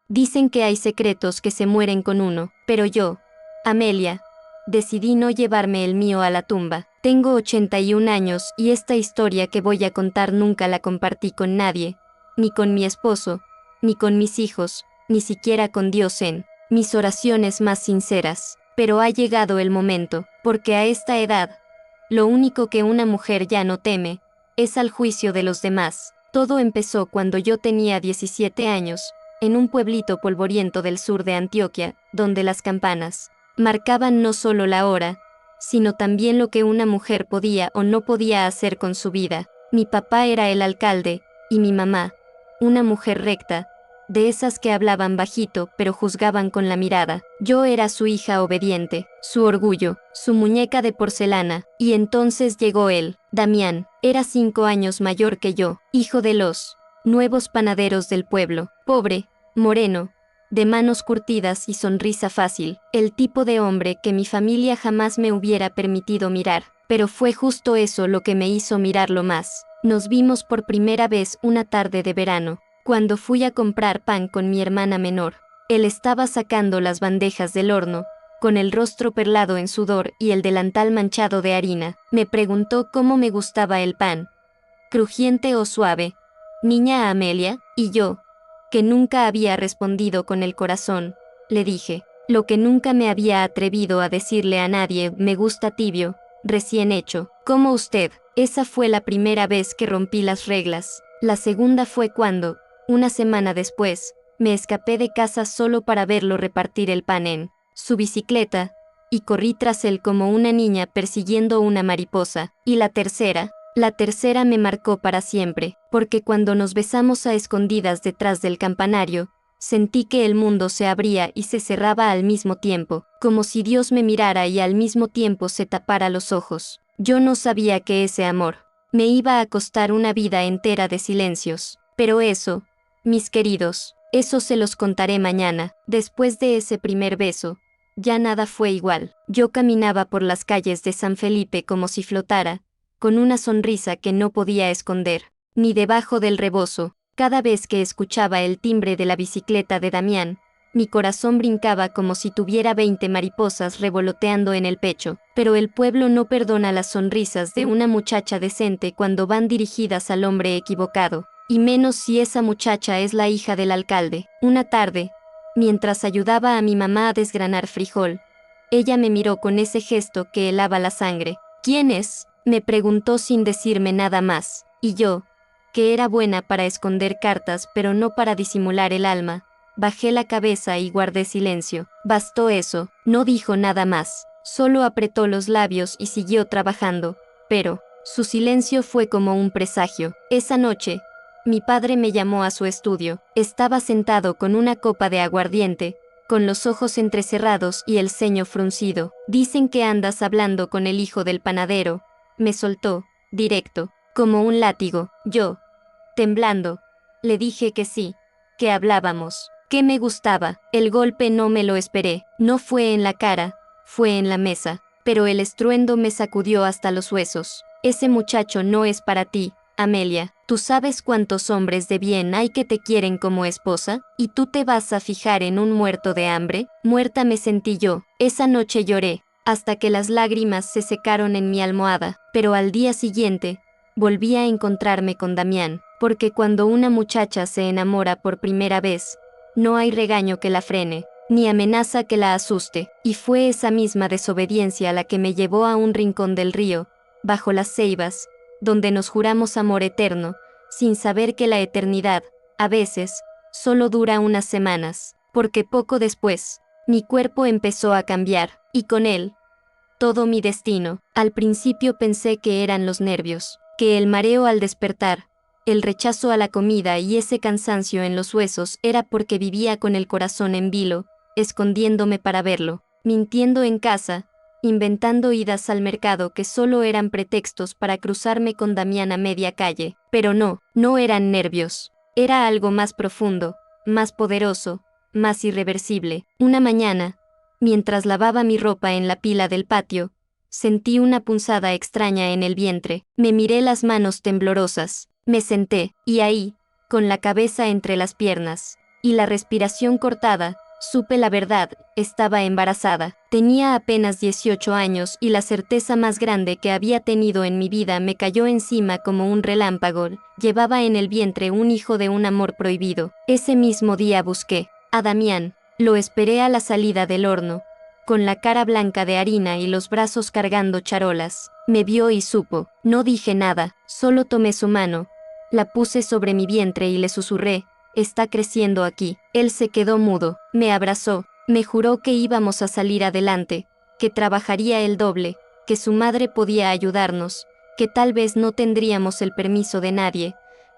Dicen que hay secretos que se mueren con uno, pero yo, Amelia, decidí no llevarme el mío a la tumba. Tengo 81 años y esta historia que voy a contar nunca la compartí con nadie, ni con mi esposo, ni con mis hijos, ni siquiera con Dios en mis oraciones más sinceras. Pero ha llegado el momento, porque a esta edad, lo único que una mujer ya no teme, es al juicio de los demás. Todo empezó cuando yo tenía 17 años, en un pueblito polvoriento del sur de Antioquia, donde las campanas marcaban no solo la hora, sino también lo que una mujer podía o no podía hacer con su vida. Mi papá era el alcalde, y mi mamá, una mujer recta, de esas que hablaban bajito pero juzgaban con la mirada. Yo era su hija obediente, su orgullo, su muñeca de porcelana, y entonces llegó él, Damián. Era 5 años mayor que yo, hijo de los nuevos panaderos del pueblo, pobre, moreno, de manos curtidas y sonrisa fácil, el tipo de hombre que mi familia jamás me hubiera permitido mirar. Pero fue justo eso lo que me hizo mirarlo más. Nos vimos por primera vez una tarde de verano, cuando fui a comprar pan con mi hermana menor. Él estaba sacando las bandejas del horno, con el rostro perlado en sudor y el delantal manchado de harina. Me preguntó cómo me gustaba el pan, crujiente o suave, niña Amelia, y yo, que nunca había respondido con el corazón, le dije, lo que nunca me había atrevido a decirle a nadie: me gusta tibio, recién hecho, como usted. Esa fue la primera vez que rompí las reglas. La segunda fue cuando, una semana después, me escapé de casa solo para verlo repartir el pan en su bicicleta, y corrí tras él como una niña persiguiendo una mariposa. Y la tercera me marcó para siempre, porque cuando nos besamos a escondidas detrás del campanario, sentí que el mundo se abría y se cerraba al mismo tiempo, como si Dios me mirara y al mismo tiempo se tapara los ojos. Yo no sabía que ese amor me iba a costar una vida entera de silencios, pero eso, mis queridos, eso se los contaré mañana. Después de ese primer beso, ya nada fue igual. Yo caminaba por las calles de San Felipe como si flotara, con una sonrisa que no podía esconder, ni debajo del rebozo. Cada vez que escuchaba el timbre de la bicicleta de Damián, mi corazón brincaba como si tuviera 20 mariposas revoloteando en el pecho. Pero el pueblo no perdona las sonrisas de una muchacha decente cuando van dirigidas al hombre equivocado, y menos si esa muchacha es la hija del alcalde. Una tarde, mientras ayudaba a mi mamá a desgranar frijol, ella me miró con ese gesto que helaba la sangre. ¿Quién es?, me preguntó sin decirme nada más, y yo, que era buena para esconder cartas pero no para disimular el alma, bajé la cabeza y guardé silencio. Bastó eso, no dijo nada más, solo apretó los labios y siguió trabajando, pero su silencio fue como un presagio. Esa noche, mi padre me llamó a su estudio. Estaba sentado con una copa de aguardiente, con los ojos entrecerrados y el ceño fruncido. Dicen que andas hablando con el hijo del panadero, me soltó, directo, como un látigo. Yo, temblando, le dije que sí, que hablábamos, que me gustaba. El golpe no me lo esperé, no fue en la cara, fue en la mesa, pero el estruendo me sacudió hasta los huesos. Ese muchacho no es para ti, Amelia. ¿Tú sabes cuántos hombres de bien hay que te quieren como esposa? ¿Y tú te vas a fijar en un muerto de hambre? Muerta me sentí yo. Esa noche lloré, hasta que las lágrimas se secaron en mi almohada, pero al día siguiente, volví a encontrarme con Damián, porque cuando una muchacha se enamora por primera vez, no hay regaño que la frene, ni amenaza que la asuste, y fue esa misma desobediencia la que me llevó a un rincón del río, bajo las ceibas, donde nos juramos amor eterno, sin saber que la eternidad, a veces, solo dura unas semanas, porque poco después, mi cuerpo empezó a cambiar, y con él, todo mi destino. Al principio pensé que eran los nervios, que el mareo al despertar, el rechazo a la comida y ese cansancio en los huesos era porque vivía con el corazón en vilo, escondiéndome para verlo, mintiendo en casa, inventando idas al mercado que solo eran pretextos para cruzarme con Damián a media calle. Pero no, no eran nervios, era algo más profundo, más poderoso, más irreversible. Una mañana, mientras lavaba mi ropa en la pila del patio, sentí una punzada extraña en el vientre. Me miré las manos temblorosas, me senté, y ahí, con la cabeza entre las piernas, y la respiración cortada. Supe la verdad, estaba embarazada. Tenía apenas 18 años y la certeza más grande que había tenido en mi vida me cayó encima como un relámpago. Llevaba en el vientre un hijo de un amor prohibido. Ese mismo día busqué a Damián. Lo esperé a la salida del horno, con la cara blanca de harina y los brazos cargando charolas. Me vio y supo. No dije nada, solo tomé su mano. La puse sobre mi vientre y le susurré: está creciendo aquí. Él se quedó mudo, me abrazó, me juró que íbamos a salir adelante, que trabajaría el doble, que su madre podía ayudarnos, que tal vez no tendríamos el permiso de nadie,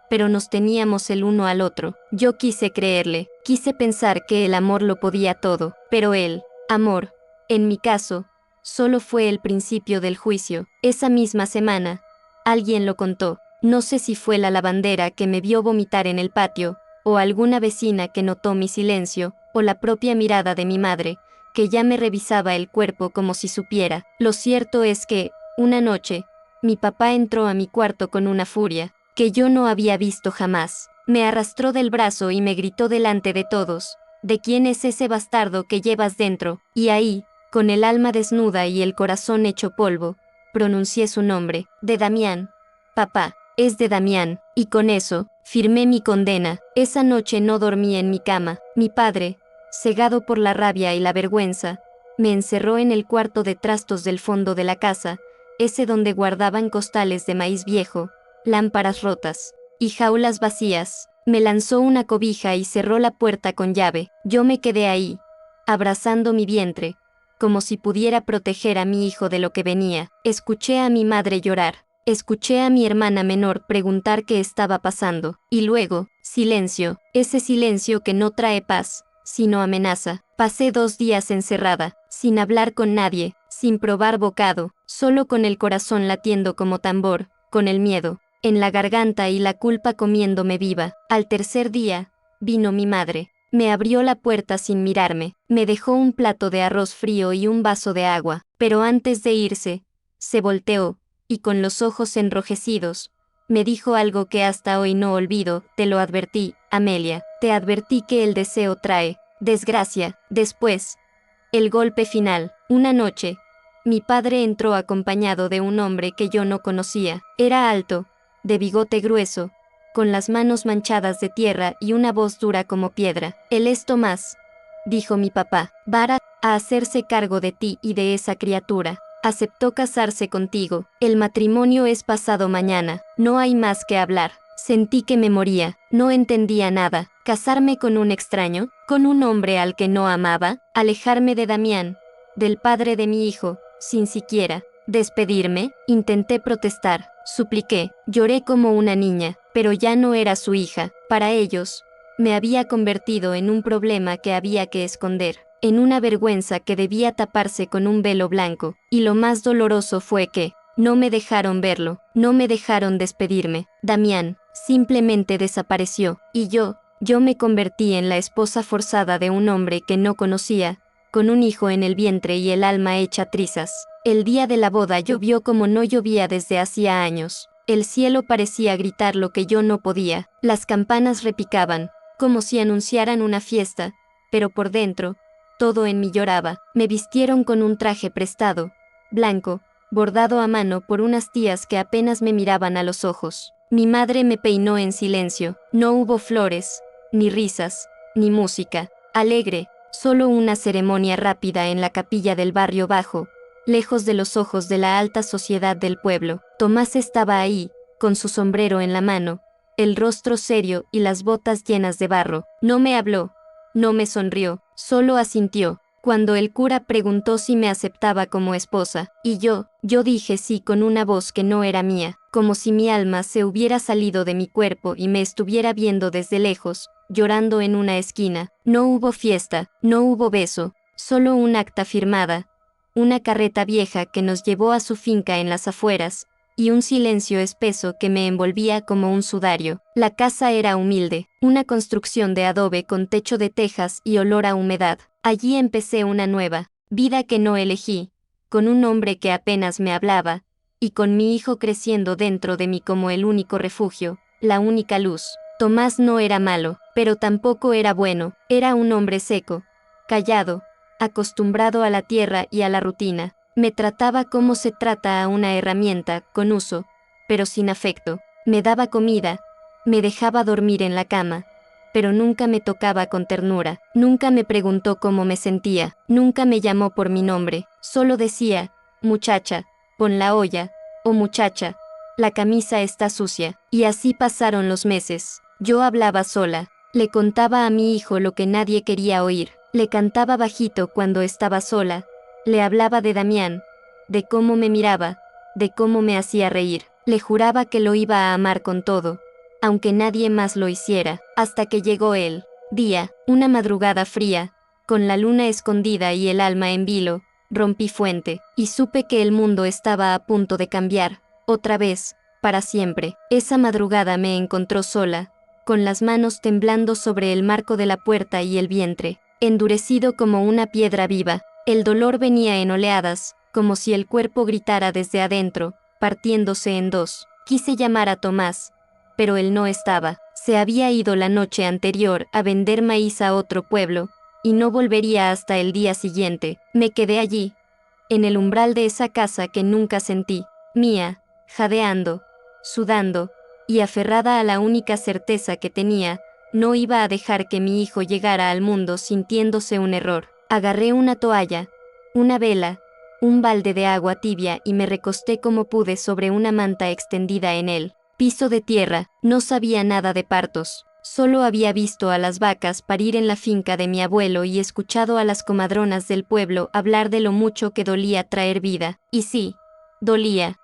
pero nos teníamos el uno al otro. Yo quise creerle, quise pensar que el amor lo podía todo, pero el amor, en mi caso, solo fue el principio del juicio. Esa misma semana, alguien lo contó. No sé si fue la lavandera que me vio vomitar en el patio, o alguna vecina que notó mi silencio, o la propia mirada de mi madre, que ya me revisaba el cuerpo como si supiera. Lo cierto es que, una noche, mi papá entró a mi cuarto con una furia que yo no había visto jamás. Me arrastró del brazo y me gritó delante de todos: ¿de quién es ese bastardo que llevas dentro? Y ahí, con el alma desnuda y el corazón hecho polvo, pronuncié su nombre: de Damián. Papá, es de Damián. Y con eso, firmé mi condena. Esa noche no dormí en mi cama. Mi padre, cegado por la rabia y la vergüenza, me encerró en el cuarto de trastos del fondo de la casa, ese donde guardaban costales de maíz viejo, lámparas rotas y jaulas vacías. Me lanzó una cobija y cerró la puerta con llave. Yo me quedé ahí, abrazando mi vientre, como si pudiera proteger a mi hijo de lo que venía. Escuché a mi madre llorar. Escuché a mi hermana menor preguntar qué estaba pasando. Y luego, silencio, ese silencio que no trae paz, sino amenaza. Pasé 2 días encerrada, sin hablar con nadie, sin probar bocado, solo con el corazón latiendo como tambor, con el miedo en la garganta y la culpa comiéndome viva. Al tercer día, vino mi madre. Me abrió la puerta sin mirarme, me dejó un plato de arroz frío y un vaso de agua, pero antes de irse, se volteó, y con los ojos enrojecidos, me dijo algo que hasta hoy no olvido: te lo advertí, Amelia, te advertí que el deseo trae desgracia. Después, el golpe final. Una noche, mi padre entró acompañado de un hombre que yo no conocía. Era alto, de bigote grueso, con las manos manchadas de tierra y una voz dura como piedra. Él es Tomás, dijo mi papá, va a hacerse cargo de ti y de esa criatura. Aceptó casarse contigo. El matrimonio es pasado mañana. No hay más que hablar. Sentí que me moría. No entendía nada. ¿Casarme con un extraño? ¿Con un hombre al que no amaba? ¿Alejarme de Damián, del padre de mi hijo, sin siquiera despedirme? Intenté protestar. Supliqué. Lloré como una niña. Pero ya no era su hija. Para ellos, me había convertido en un problema que había que esconder, en una vergüenza que debía taparse con un velo blanco. Y lo más doloroso fue que no me dejaron verlo, no me dejaron despedirme. Damián simplemente desapareció, y yo me convertí en la esposa forzada de un hombre que no conocía, con un hijo en el vientre y el alma hecha trizas. El día de la boda llovió como no llovía desde hacía años. El cielo parecía gritar lo que yo no podía. Las campanas repicaban, como si anunciaran una fiesta, pero por dentro, todo en mí lloraba. Me vistieron con un traje prestado, blanco, bordado a mano por unas tías que apenas me miraban a los ojos. Mi madre me peinó en silencio. No hubo flores, ni risas, ni música alegre, solo una ceremonia rápida en la capilla del barrio bajo, lejos de los ojos de la alta sociedad del pueblo. Tomás estaba ahí, con su sombrero en la mano, el rostro serio y las botas llenas de barro. No me habló, no me sonrió, solo asintió. Cuando el cura preguntó si me aceptaba como esposa, y yo dije sí con una voz que no era mía, como si mi alma se hubiera salido de mi cuerpo y me estuviera viendo desde lejos, llorando en una esquina. No hubo fiesta, no hubo beso, solo un acta firmada, una carreta vieja que nos llevó a su finca en las afueras, y un silencio espeso que me envolvía como un sudario. La casa era humilde, una construcción de adobe con techo de tejas y olor a humedad. Allí empecé una nueva vida que no elegí, con un hombre que apenas me hablaba, y con mi hijo creciendo dentro de mí como el único refugio, la única luz. Tomás no era malo, pero tampoco era bueno. Era un hombre seco, callado, acostumbrado a la tierra y a la rutina. Me trataba como se trata a una herramienta, con uso, pero sin afecto. Me daba comida, me dejaba dormir en la cama, pero nunca me tocaba con ternura. Nunca me preguntó cómo me sentía, nunca me llamó por mi nombre. Solo decía, muchacha, pon la olla, o muchacha, la camisa está sucia. Y así pasaron los meses. Yo hablaba sola. Le contaba a mi hijo lo que nadie quería oír. Le cantaba bajito cuando estaba sola. Le hablaba de Damián, de cómo me miraba, de cómo me hacía reír. Le juraba que lo iba a amar con todo, aunque nadie más lo hiciera, hasta que llegó el día, una madrugada fría, con la luna escondida y el alma en vilo. Rompí fuente, y supe que el mundo estaba a punto de cambiar, otra vez, para siempre. Esa madrugada me encontró sola, con las manos temblando sobre el marco de la puerta y el vientre, endurecido como una piedra viva. El dolor venía en oleadas, como si el cuerpo gritara desde adentro, partiéndose en dos. Quise llamar a Tomás, pero él no estaba. Se había ido la noche anterior a vender maíz a otro pueblo, y no volvería hasta el día siguiente. Me quedé allí, en el umbral de esa casa que nunca sentí, mía, jadeando, sudando, y aferrada a la única certeza que tenía: no iba a dejar que mi hijo llegara al mundo sintiéndose un error. Agarré una toalla, una vela, un balde de agua tibia y me recosté como pude sobre una manta extendida en el piso de tierra. No sabía nada de partos. Solo había visto a las vacas parir en la finca de mi abuelo y escuchado a las comadronas del pueblo hablar de lo mucho que dolía traer vida. Y sí, dolía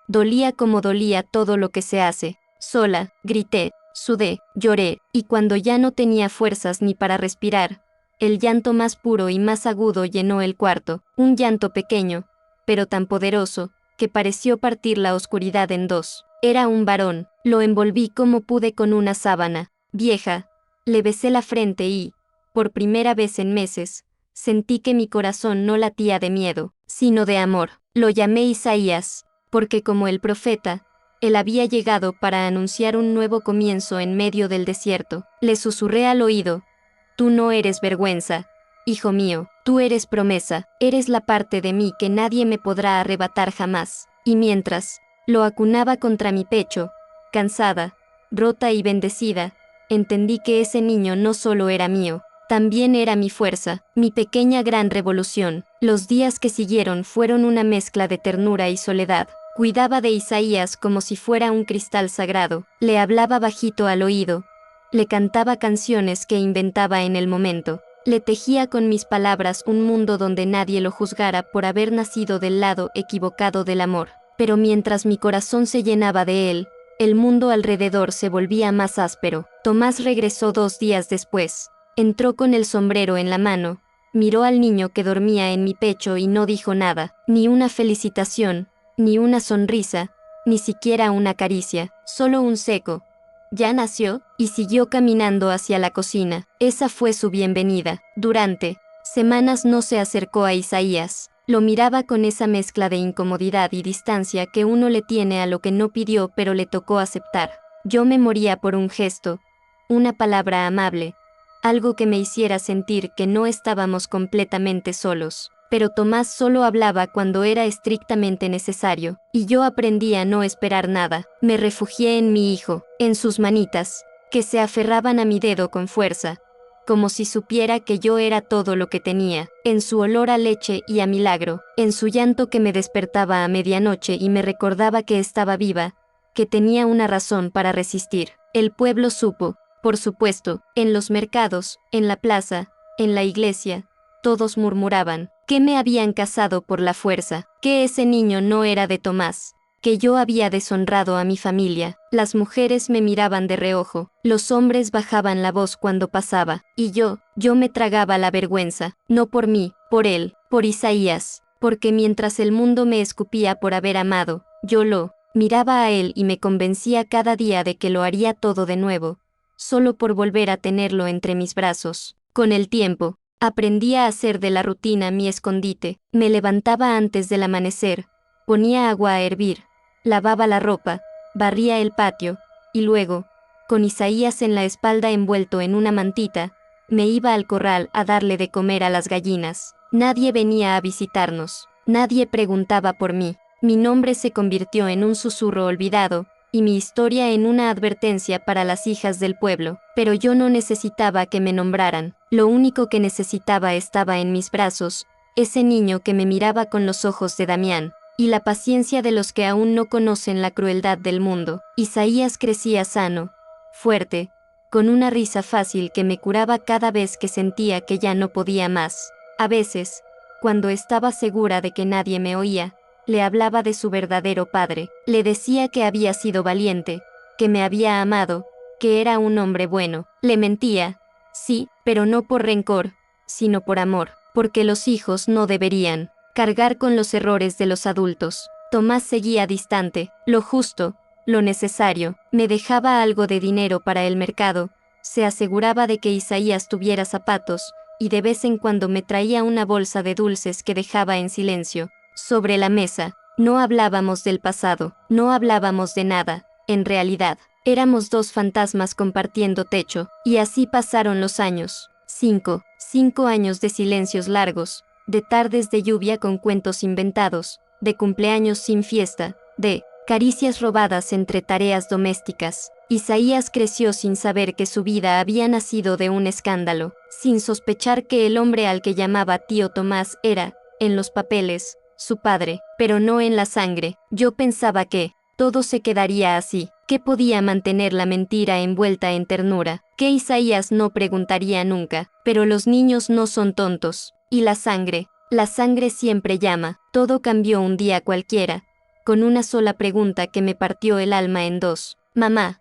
como dolía todo lo que se hace. Sola, grité, sudé, lloré, y cuando ya no tenía fuerzas ni para respirar, el llanto más puro y más agudo llenó el cuarto, un llanto pequeño, pero tan poderoso, que pareció partir la oscuridad en dos. Era un varón. Lo envolví como pude con una sábana vieja, le besé la frente y, por primera vez en meses, sentí que mi corazón no latía de miedo, sino de amor. Lo llamé Isaías, porque como el profeta, él había llegado para anunciar un nuevo comienzo en medio del desierto. Le susurré al oído: tú no eres vergüenza, hijo mío, tú eres promesa, eres la parte de mí que nadie me podrá arrebatar jamás. Y mientras lo acunaba contra mi pecho, cansada, rota y bendecida, entendí que ese niño no solo era mío, también era mi fuerza, mi pequeña gran revolución. Los días que siguieron fueron una mezcla de ternura y soledad. Cuidaba de Isaías como si fuera un cristal sagrado, le hablaba bajito al oído, le cantaba canciones que inventaba en el momento, le tejía con mis palabras un mundo donde nadie lo juzgara por haber nacido del lado equivocado del amor. Pero mientras mi corazón se llenaba de él, el mundo alrededor se volvía más áspero. Tomás regresó 2 días después. Entró con el sombrero en la mano, miró al niño que dormía en mi pecho y no dijo nada, ni una felicitación, ni una sonrisa, ni siquiera una caricia, solo un seco «¿Ya nació?», y siguió caminando hacia la cocina. Esa fue su bienvenida. Durante semanas no se acercó a Isaías. Lo miraba con esa mezcla de incomodidad y distancia que uno le tiene a lo que no pidió pero le tocó aceptar. Yo me moría por un gesto, una palabra amable, algo que me hiciera sentir que no estábamos completamente solos. Pero Tomás solo hablaba cuando era estrictamente necesario, y yo aprendí a no esperar nada. Me refugié en mi hijo, en sus manitas, que se aferraban a mi dedo con fuerza, como si supiera que yo era todo lo que tenía, en su olor a leche y a milagro, en su llanto que me despertaba a medianoche y me recordaba que estaba viva, que tenía una razón para resistir. El pueblo supo, por supuesto, en los mercados, en la plaza, en la iglesia, todos murmuraban que me habían casado por la fuerza, que ese niño no era de Tomás, que yo había deshonrado a mi familia. Las mujeres me miraban de reojo, los hombres bajaban la voz cuando pasaba, y yo me tragaba la vergüenza, no por mí, por él, por Isaías, porque mientras el mundo me escupía por haber amado, yo lo miraba a él y me convencía cada día de que lo haría todo de nuevo, solo por volver a tenerlo entre mis brazos. Con el tiempo, aprendí a hacer de la rutina mi escondite. Me levantaba antes del amanecer, ponía agua a hervir, lavaba la ropa, barría el patio, y luego con Isaías en la espalda envuelto en una mantita, me iba al corral a darle de comer a las gallinas. Nadie venía a visitarnos, nadie preguntaba por mí. Mi nombre se convirtió en un susurro olvidado, y mi historia en una advertencia para las hijas del pueblo. Pero yo no necesitaba que me nombraran, lo único que necesitaba estaba en mis brazos, ese niño que me miraba con los ojos de Damián, y la paciencia de los que aún no conocen la crueldad del mundo. Isaías crecía sano, fuerte, con una risa fácil que me curaba cada vez que sentía que ya no podía más. A veces, cuando estaba segura de que nadie me oía, le hablaba de su verdadero padre. Le decía que había sido valiente, que me había amado, que era un hombre bueno. Le mentía, sí, pero no por rencor, sino por amor, porque los hijos no deberían cargar con los errores de los adultos. Tomás seguía distante, lo justo, lo necesario, me dejaba algo de dinero para el mercado, se aseguraba de que Isaías tuviera zapatos, y de vez en cuando me traía una bolsa de dulces que dejaba en silencio sobre la mesa. No hablábamos del pasado, no hablábamos de nada, en realidad, éramos dos fantasmas compartiendo techo, y así pasaron los años. 5 años de silencios largos, de tardes de lluvia con cuentos inventados, de cumpleaños sin fiesta, de caricias robadas entre tareas domésticas. Isaías creció sin saber que su vida había nacido de un escándalo, sin sospechar que el hombre al que llamaba tío Tomás era, en los papeles, su padre, pero no en la sangre. Yo pensaba que todo se quedaría así, que podía mantener la mentira envuelta en ternura, que Isaías no preguntaría nunca, pero los niños no son tontos, y la sangre siempre llama. Todo cambió un día cualquiera, con una sola pregunta que me partió el alma en dos. Mamá,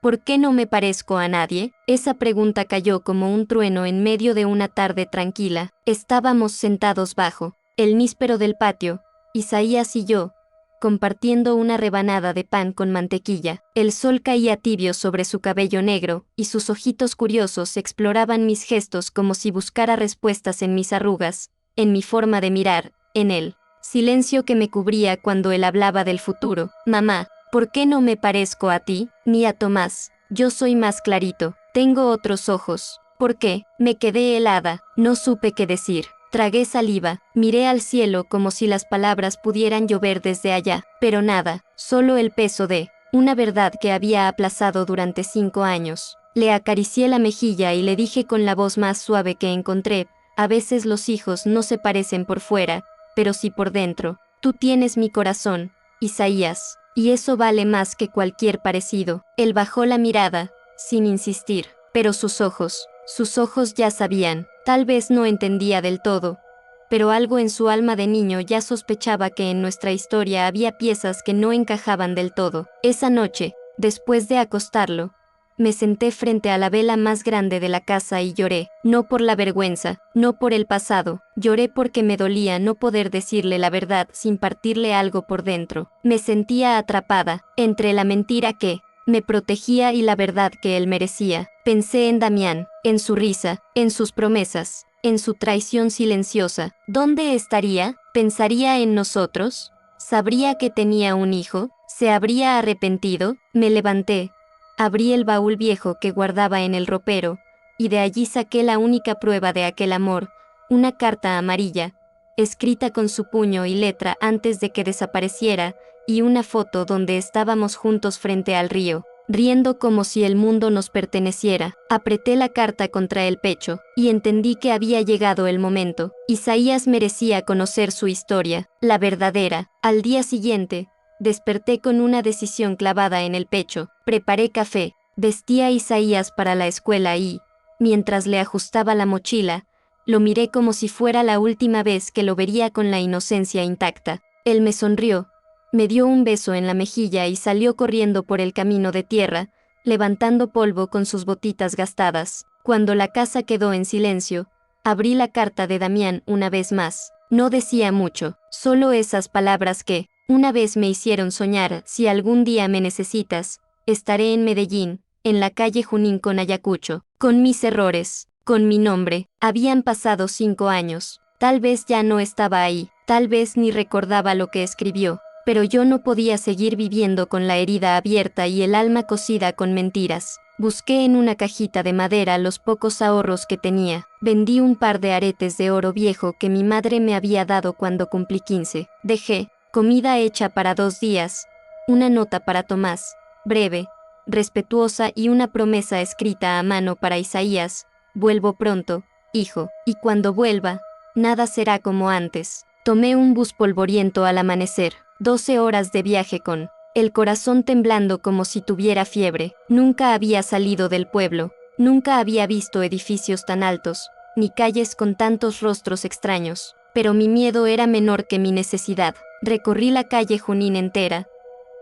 ¿por qué no me parezco a nadie? Esa pregunta cayó como un trueno en medio de una tarde tranquila. Estábamos sentados bajo el níspero del patio, Isaías y yo, compartiendo una rebanada de pan con mantequilla. El sol caía tibio sobre su cabello negro, y sus ojitos curiosos exploraban mis gestos como si buscara respuestas en mis arrugas, en mi forma de mirar, en el silencio que me cubría cuando él hablaba del futuro. Mamá, ¿por qué no me parezco a ti, ni a Tomás? Yo soy más clarito, tengo otros ojos. ¿Por qué? Me quedé helada, no supe qué decir. Tragué saliva, miré al cielo como si las palabras pudieran llover desde allá, pero nada, solo el peso de una verdad que había aplazado durante 5 años. Le acaricié la mejilla y le dije con la voz más suave que encontré: a veces los hijos no se parecen por fuera, pero sí por dentro. Tú tienes mi corazón, Isaías, y eso vale más que cualquier parecido. Él bajó la mirada, sin insistir, pero sus ojos ya sabían. Tal vez no entendía del todo, pero algo en su alma de niño ya sospechaba que en nuestra historia había piezas que no encajaban del todo. Esa noche, después de acostarlo, me senté frente a la vela más grande de la casa y lloré, no por la vergüenza, no por el pasado, lloré porque me dolía no poder decirle la verdad sin partirle algo por dentro. Me sentía atrapada, entre la mentira que me protegía y la verdad que él merecía. Pensé en Damián, en su risa, en sus promesas, en su traición silenciosa. ¿Dónde estaría? ¿Pensaría en nosotros? ¿Sabría que tenía un hijo? ¿Se habría arrepentido? Me levanté, abrí el baúl viejo que guardaba en el ropero, y de allí saqué la única prueba de aquel amor, una carta amarilla, escrita con su puño y letra antes de que desapareciera, y una foto donde estábamos juntos frente al río, riendo como si el mundo nos perteneciera. Apreté la carta contra el pecho, y entendí que había llegado el momento. Isaías merecía conocer su historia, la verdadera. Al día siguiente, desperté con una decisión clavada en el pecho. Preparé café, vestí a Isaías para la escuela y, mientras le ajustaba la mochila, lo miré como si fuera la última vez que lo vería con la inocencia intacta. Él me sonrió, me dio un beso en la mejilla y salió corriendo por el camino de tierra, levantando polvo con sus botitas gastadas. Cuando la casa quedó en silencio, abrí la carta de Damián una vez más. No decía mucho, solo esas palabras que, una vez me hicieron soñar: si algún día me necesitas, estaré en Medellín, en la calle Junín con Ayacucho, con mis errores, con mi nombre. Habían pasado 5 años, tal vez ya no estaba ahí, tal vez ni recordaba lo que escribió, pero yo no podía seguir viviendo con la herida abierta y el alma cosida con mentiras. Busqué en una cajita de madera los pocos ahorros que tenía. Vendí un par de aretes de oro viejo que mi madre me había dado cuando cumplí 15. Dejé comida hecha para 2 días, una nota para Tomás, breve, respetuosa, y una promesa escrita a mano para Isaías: vuelvo pronto, hijo, y cuando vuelva, nada será como antes. Tomé un bus polvoriento al amanecer, 12 horas de viaje con el corazón temblando como si tuviera fiebre. Nunca había salido del pueblo, nunca había visto edificios tan altos, ni calles con tantos rostros extraños, pero mi miedo era menor que mi necesidad. Recorrí la calle Junín entera,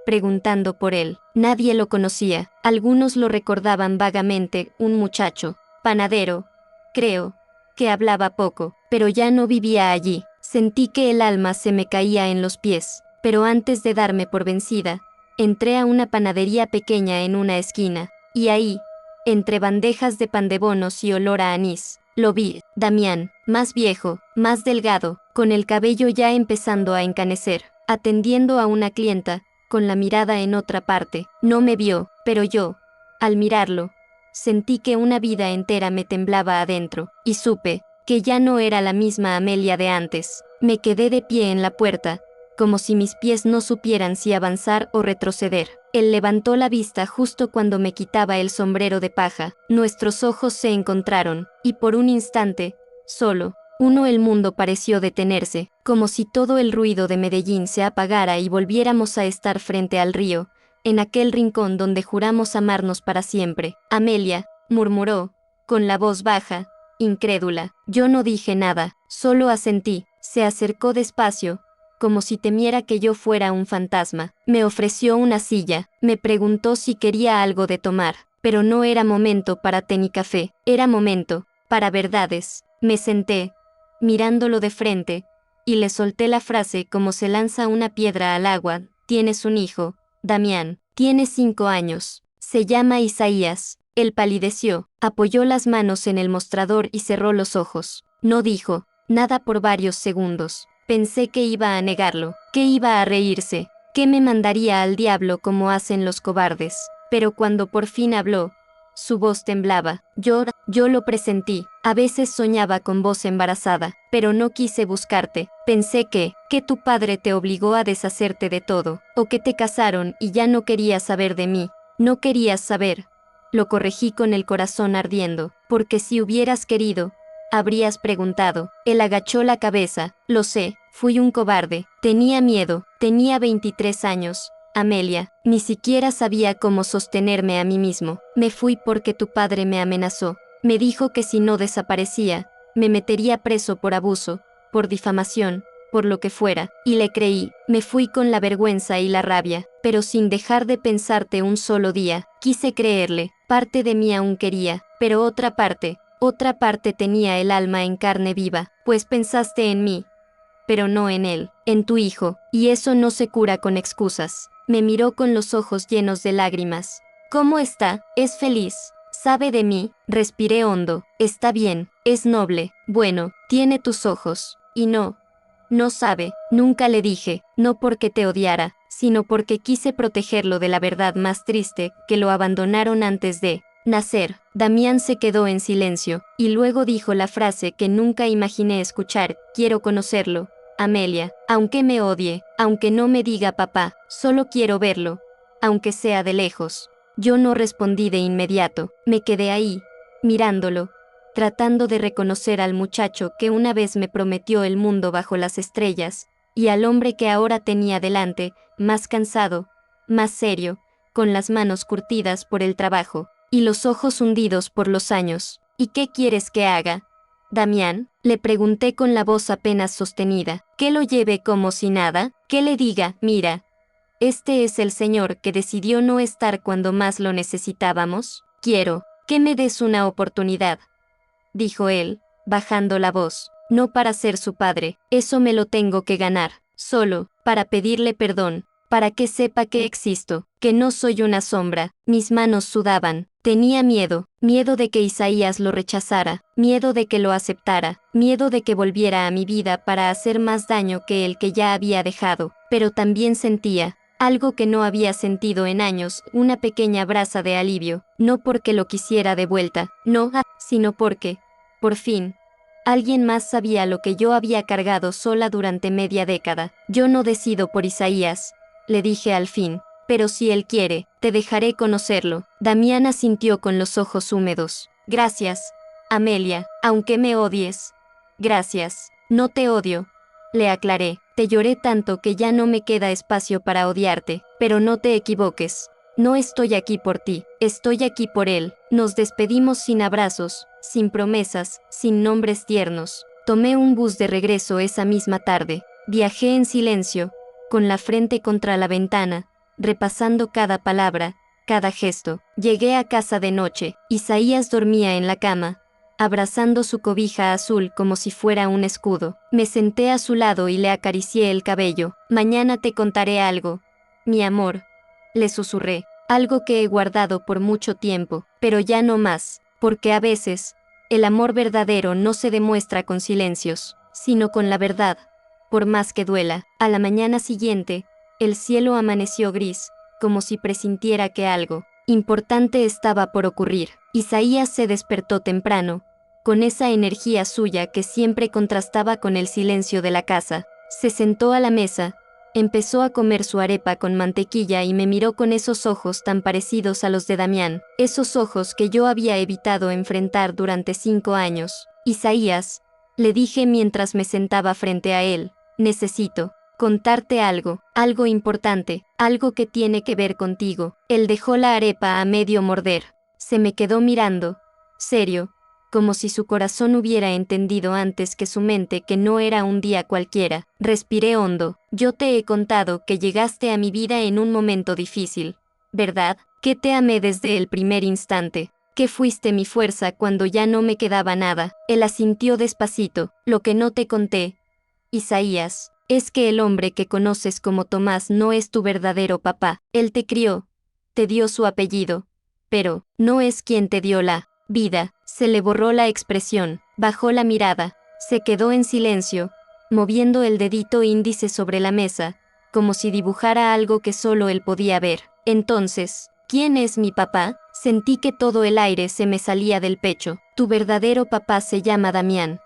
preguntando por él. Nadie lo conocía, algunos lo recordaban vagamente, un muchacho, panadero, creo, que hablaba poco, pero ya no vivía allí. Sentí que el alma se me caía en los pies, pero antes de darme por vencida, entré a una panadería pequeña en una esquina, y ahí, entre bandejas de pan de bonos y olor a anís, lo vi. Damián, más viejo, más delgado, con el cabello ya empezando a encanecer, atendiendo a una clienta, con la mirada en otra parte. No me vio, pero yo, al mirarlo, sentí que una vida entera me temblaba adentro, y supe que ya no era la misma Amelia de antes. Me quedé de pie en la puerta, como si mis pies no supieran si avanzar o retroceder. Él levantó la vista justo cuando me quitaba el sombrero de paja. Nuestros ojos se encontraron, y por un instante, solo uno, el mundo pareció detenerse, como si todo el ruido de Medellín se apagara y volviéramos a estar frente al río, en aquel rincón donde juramos amarnos para siempre. Amelia, murmuró, con la voz baja, incrédula. Yo no dije nada, solo asentí. Se acercó despacio, como si temiera que yo fuera un fantasma. Me ofreció una silla, me preguntó si quería algo de tomar, pero no era momento para té ni café, era momento para verdades. Me senté, mirándolo de frente, y le solté la frase como se lanza una piedra al agua: tienes un hijo, Damián, tiene 5 años, se llama Isaías. Él palideció, apoyó las manos en el mostrador y cerró los ojos. No dijo nada por varios segundos. Pensé que iba a negarlo, que iba a reírse, que me mandaría al diablo como hacen los cobardes. Pero cuando por fin habló, su voz temblaba. Yo lo presentí. A veces soñaba con voz embarazada, pero no quise buscarte. Pensé que tu padre te obligó a deshacerte de todo, o que te casaron y ya no querías saber de mí. No querías saber. Lo corregí con el corazón ardiendo, porque si hubieras querido, habrías preguntado. Él agachó la cabeza. Lo sé, fui un cobarde. Tenía miedo, tenía 23 años. Amelia, ni siquiera sabía cómo sostenerme a mí mismo. Me fui porque tu padre me amenazó. Me dijo que si no desaparecía, me metería preso por abuso, por difamación, por lo que fuera, y le creí. Me fui con la vergüenza y la rabia, pero sin dejar de pensarte un solo día. Quise creerle. Parte de mí aún quería, pero otra parte tenía el alma en carne viva, pues pensaste en mí, pero no en él, en tu hijo, y eso no se cura con excusas. Me miró con los ojos llenos de lágrimas. ¿Cómo está? ¿Es feliz? ¿Sabe de mí? Respiré hondo. Está bien, es noble, bueno, tiene tus ojos, y no sabe. Nunca le dije, no porque te odiara, sino porque quise protegerlo de la verdad más triste, que lo abandonaron antes de nacer. Damián se quedó en silencio, y luego dijo la frase que nunca imaginé escuchar: quiero conocerlo, Amelia, aunque me odie, aunque no me diga papá, solo quiero verlo, aunque sea de lejos. Yo no respondí de inmediato, me quedé ahí, mirándolo, tratando de reconocer al muchacho que una vez me prometió el mundo bajo las estrellas, y al hombre que ahora tenía delante, más cansado, más serio, con las manos curtidas por el trabajo, y los ojos hundidos por los años. ¿Y qué quieres que haga, Damián? Le pregunté con la voz apenas sostenida. ¿Que lo lleve como si nada? ¿Que le diga, mira, este es el señor que decidió no estar cuando más lo necesitábamos? Quiero que me des una oportunidad, dijo él, bajando la voz. No para ser su padre, eso me lo tengo que ganar, solo para pedirle perdón, para que sepa que existo, que no soy una sombra. Mis manos sudaban. Tenía miedo, miedo de que Isaías lo rechazara, miedo de que lo aceptara, miedo de que volviera a mi vida para hacer más daño que el que ya había dejado, pero también sentía algo que no había sentido en años, una pequeña brasa de alivio, no porque lo quisiera de vuelta, no, sino porque, por fin, alguien más sabía lo que yo había cargado sola durante media década. Yo no decido por Isaías, le dije al fin. Pero si él quiere, te dejaré conocerlo. Damián asintió con los ojos húmedos. Gracias, Amelia, aunque me odies. Gracias, no te odio. Le aclaré, te lloré tanto que ya no me queda espacio para odiarte, pero no te equivoques. No estoy aquí por ti, estoy aquí por él. Nos despedimos sin abrazos, sin promesas, sin nombres tiernos. Tomé un bus de regreso esa misma tarde. Viajé en silencio, con la frente contra la ventana, repasando cada palabra, cada gesto. Llegué a casa de noche. Isaías dormía en la cama, abrazando su cobija azul como si fuera un escudo. Me senté a su lado y le acaricié el cabello. Mañana te contaré algo, mi amor, le susurré. Algo que he guardado por mucho tiempo, pero ya no más, porque a veces, el amor verdadero no se demuestra con silencios, sino con la verdad, por más que duela. A la mañana siguiente, el cielo amaneció gris, como si presintiera que algo importante estaba por ocurrir. Isaías se despertó temprano, con esa energía suya que siempre contrastaba con el silencio de la casa. Se sentó a la mesa, empezó a comer su arepa con mantequilla y me miró con esos ojos tan parecidos a los de Damián, esos ojos que yo había evitado enfrentar durante 5 años. Isaías, le dije mientras me sentaba frente a él, necesito contarte algo, algo importante, algo que tiene que ver contigo. Él dejó la arepa a medio morder. Se me quedó mirando, serio, como si su corazón hubiera entendido antes que su mente que no era un día cualquiera. Respiré hondo. Yo te he contado que llegaste a mi vida en un momento difícil, ¿verdad? Que te amé desde el primer instante. Que fuiste mi fuerza cuando ya no me quedaba nada. Él asintió despacito. Lo que no te conté, Isaías, es que el hombre que conoces como Tomás no es tu verdadero papá. Él te crió, te dio su apellido, pero no es quien te dio la vida. Se le borró la expresión, bajó la mirada, se quedó en silencio, moviendo el dedito índice sobre la mesa, como si dibujara algo que solo él podía ver. Entonces, ¿quién es mi papá? Sentí que todo el aire se me salía del pecho. Tu verdadero papá se llama Damián.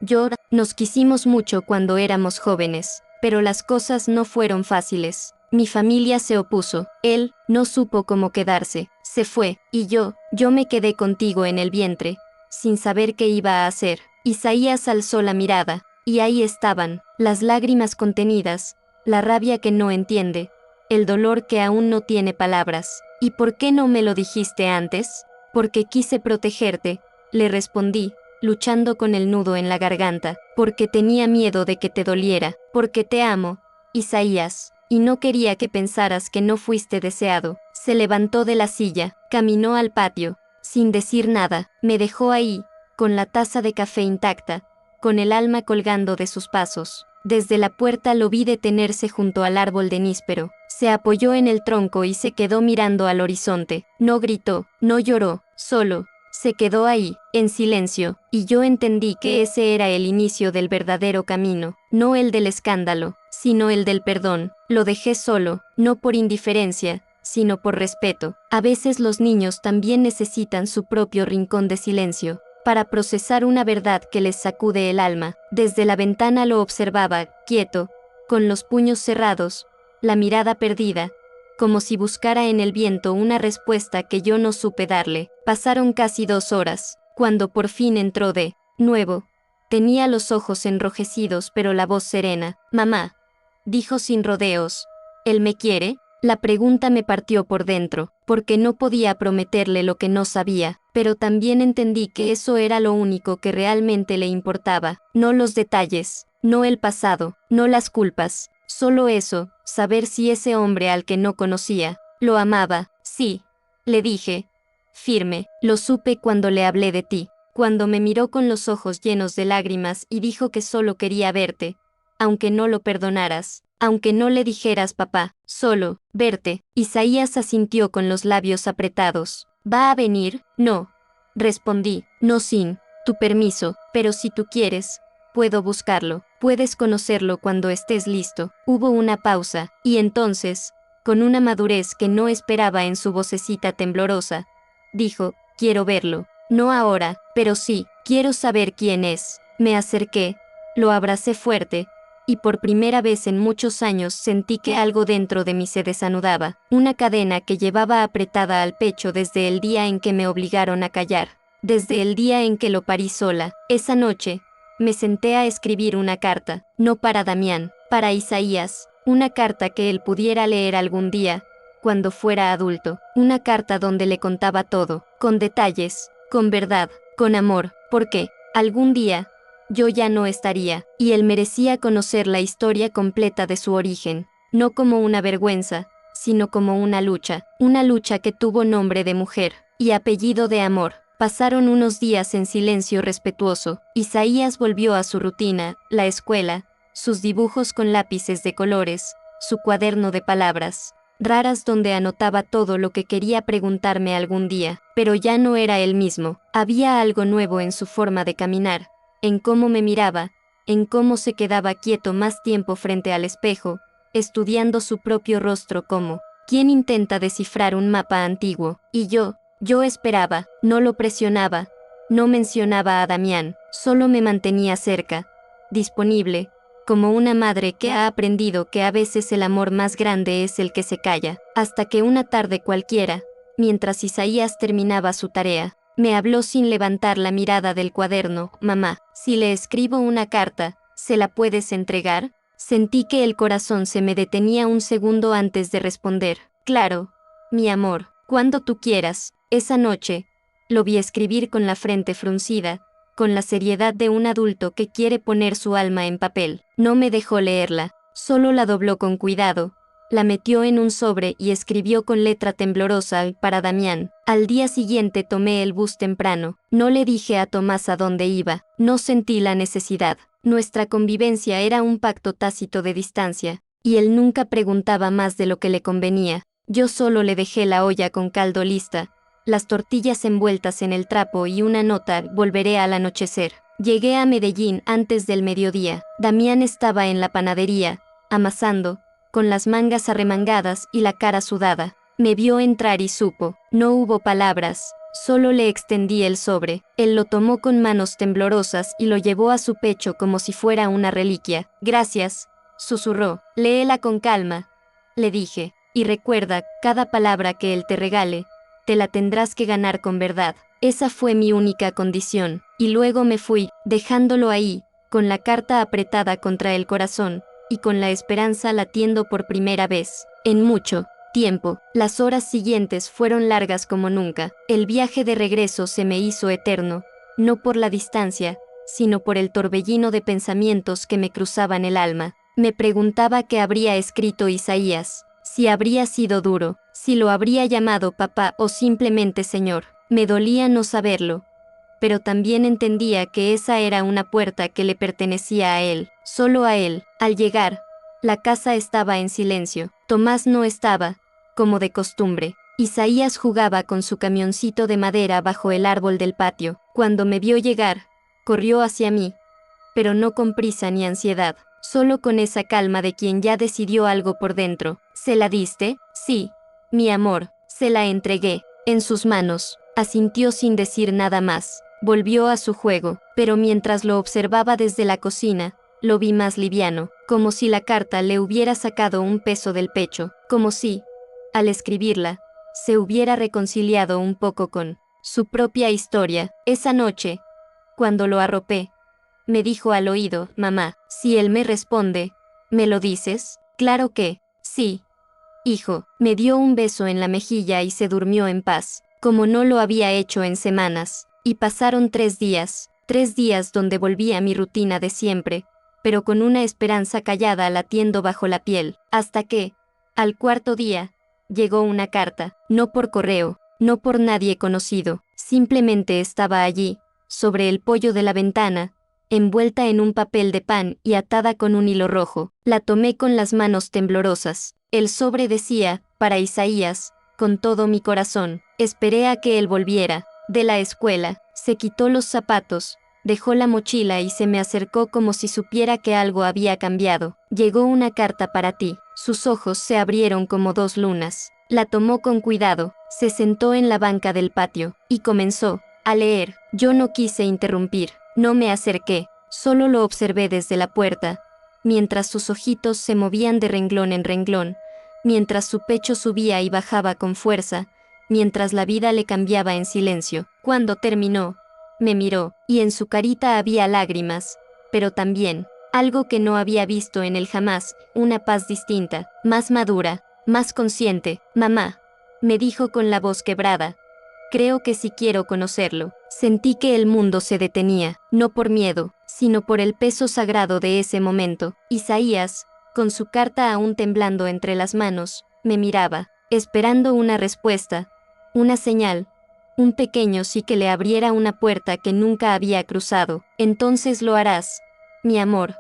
Yo, nos quisimos mucho cuando éramos jóvenes, pero las cosas no fueron fáciles. Mi familia se opuso, él no supo cómo quedarse, se fue, y yo me quedé contigo en el vientre, sin saber qué iba a hacer. Isaías alzó la mirada, y ahí estaban, las lágrimas contenidas, la rabia que no entiende, el dolor que aún no tiene palabras. ¿Y por qué no me lo dijiste antes? Porque quise protegerte, le respondí, luchando con el nudo en la garganta, porque tenía miedo de que te doliera, porque te amo, Isaías, y no quería que pensaras que no fuiste deseado. Se levantó de la silla, caminó al patio, sin decir nada, me dejó ahí, con la taza de café intacta, con el alma colgando de sus pasos. Desde la puerta lo vi detenerse junto al árbol de níspero, se apoyó en el tronco y se quedó mirando al horizonte. No gritó, no lloró, solo se quedó ahí, en silencio, y yo entendí que ese era el inicio del verdadero camino, no el del escándalo, sino el del perdón. Lo dejé solo, no por indiferencia, sino por respeto. A veces los niños también necesitan su propio rincón de silencio, para procesar una verdad que les sacude el alma. Desde la ventana lo observaba, quieto, con los puños cerrados, la mirada perdida, como si buscara en el viento una respuesta que yo no supe darle. Pasaron casi 2 horas, cuando por fin entró de nuevo. Tenía los ojos enrojecidos pero la voz serena. Mamá, dijo sin rodeos, ¿él me quiere? La pregunta me partió por dentro, porque no podía prometerle lo que no sabía, pero también entendí que eso era lo único que realmente le importaba, no los detalles, no el pasado, no las culpas. Solo eso, saber si ese hombre al que no conocía, lo amaba. Sí, le dije, firme, lo supe cuando le hablé de ti, cuando me miró con los ojos llenos de lágrimas y dijo que solo quería verte, aunque no lo perdonaras. aunque no le dijeras papá, solo, verte. Isaías asintió con los labios apretados. ¿Va a venir? No. Respondí, no sin tu permiso, pero si tú quieres, puedo buscarlo. Puedes conocerlo cuando estés listo. Hubo una pausa, y entonces, con una madurez que no esperaba en su vocecita temblorosa, dijo, quiero verlo. No ahora, pero sí, quiero saber quién es. Me acerqué, lo abracé fuerte, y por primera vez en muchos años sentí que algo dentro de mí se desanudaba, una cadena que llevaba apretada al pecho desde el día en que me obligaron a callar, desde el día en que lo parí sola. Esa noche, me senté a escribir una carta, no para Damián, para Isaías, una carta que él pudiera leer algún día, cuando fuera adulto, una carta donde le contaba todo, con detalles, con verdad, con amor, porque, algún día, yo ya no estaría, y él merecía conocer la historia completa de su origen, no como una vergüenza, sino como una lucha que tuvo nombre de mujer, y apellido de amor. Pasaron unos días en silencio respetuoso. Isaías volvió a su rutina, la escuela, sus dibujos con lápices de colores, su cuaderno de palabras raras donde anotaba todo lo que quería preguntarme algún día, pero ya no era él mismo. Había algo nuevo en su forma de caminar, en cómo me miraba, en cómo se quedaba quieto más tiempo frente al espejo, estudiando su propio rostro como quien intenta descifrar un mapa antiguo. Y yo esperaba, no lo presionaba, no mencionaba a Damián, solo me mantenía cerca, disponible, como una madre que ha aprendido que a veces el amor más grande es el que se calla, hasta que una tarde cualquiera, mientras Isaías terminaba su tarea, me habló sin levantar la mirada del cuaderno. Mamá, si le escribo una carta, ¿se la puedes entregar? Sentí que el corazón se me detenía un segundo antes de responder. Claro, mi amor, cuando tú quieras. Esa noche, lo vi escribir con la frente fruncida, con la seriedad de un adulto que quiere poner su alma en papel. No me dejó leerla, solo la dobló con cuidado, la metió en un sobre y escribió con letra temblorosa para Damián. Al día siguiente tomé el bus temprano. No le dije a Tomás a dónde iba, no sentí la necesidad. Nuestra convivencia era un pacto tácito de distancia, y él nunca preguntaba más de lo que le convenía. Yo solo le dejé la olla con caldo lista, las tortillas envueltas en el trapo y una nota, volveré al anochecer. Llegué a Medellín antes del mediodía. Damián estaba en la panadería, amasando, con las mangas arremangadas y la cara sudada. Me vio entrar y supo. No hubo palabras, solo le extendí el sobre. Él lo tomó con manos temblorosas y lo llevó a su pecho como si fuera una reliquia. Gracias, susurró. Léela con calma, le dije, y recuerda, cada palabra que él te regale, te la tendrás que ganar con verdad. Esa fue mi única condición, y luego me fui, dejándolo ahí, con la carta apretada contra el corazón, y con la esperanza latiendo por primera vez, en mucho tiempo. Las horas siguientes fueron largas como nunca. El viaje de regreso se me hizo eterno, no por la distancia, sino por el torbellino de pensamientos que me cruzaban el alma. Me preguntaba qué habría escrito Isaías, si habría sido duro, si lo habría llamado papá o simplemente señor. Me dolía no saberlo, pero también entendía que esa era una puerta que le pertenecía a él, solo a él. Al llegar, la casa estaba en silencio. Tomás no estaba, como de costumbre. Isaías jugaba con su camioncito de madera bajo el árbol del patio. Cuando me vio llegar, corrió hacia mí, pero no con prisa ni ansiedad, solo con esa calma de quien ya decidió algo por dentro. ¿Se la diste? Sí, mi amor, se la entregué. En sus manos, asintió sin decir nada más. Volvió a su juego, pero mientras lo observaba desde la cocina, lo vi más liviano, como si la carta le hubiera sacado un peso del pecho, como si, al escribirla, se hubiera reconciliado un poco con su propia historia. Esa noche, cuando lo arropé, me dijo al oído, mamá, si él me responde, ¿me lo dices? Claro que, sí. Hijo, me dio un beso en la mejilla y se durmió en paz, como no lo había hecho en semanas. Y pasaron 3 días donde volví a mi rutina de siempre, pero con una esperanza callada latiendo bajo la piel, hasta que, al cuarto día, llegó una carta, no por correo, no por nadie conocido, simplemente estaba allí, sobre el poyo de la ventana, envuelta en un papel de pan y atada con un hilo rojo. La tomé con las manos temblorosas. El sobre decía, para Isaías, con todo mi corazón. Esperé a que él volviera de la escuela, se quitó los zapatos, dejó la mochila y se me acercó como si supiera que algo había cambiado. Llegó una carta para ti. Sus ojos se abrieron como dos lunas. La tomó con cuidado, se sentó en la banca del patio y comenzó a leer. Yo no quise interrumpir, no me acerqué, solo lo observé desde la puerta, mientras sus ojitos se movían de renglón en renglón, mientras su pecho subía y bajaba con fuerza, mientras la vida le cambiaba en silencio. Cuando terminó, me miró, y en su carita había lágrimas, pero también algo que no había visto en él jamás, una paz distinta, más madura, más consciente. Mamá, me dijo con la voz quebrada, creo que sí quiero conocerlo. Sentí que el mundo se detenía, no por miedo, sino por el peso sagrado de ese momento. Isaías, con su carta aún temblando entre las manos, me miraba, esperando una respuesta, una señal, un pequeño sí que le abriera una puerta que nunca había cruzado. Entonces lo harás, mi amor,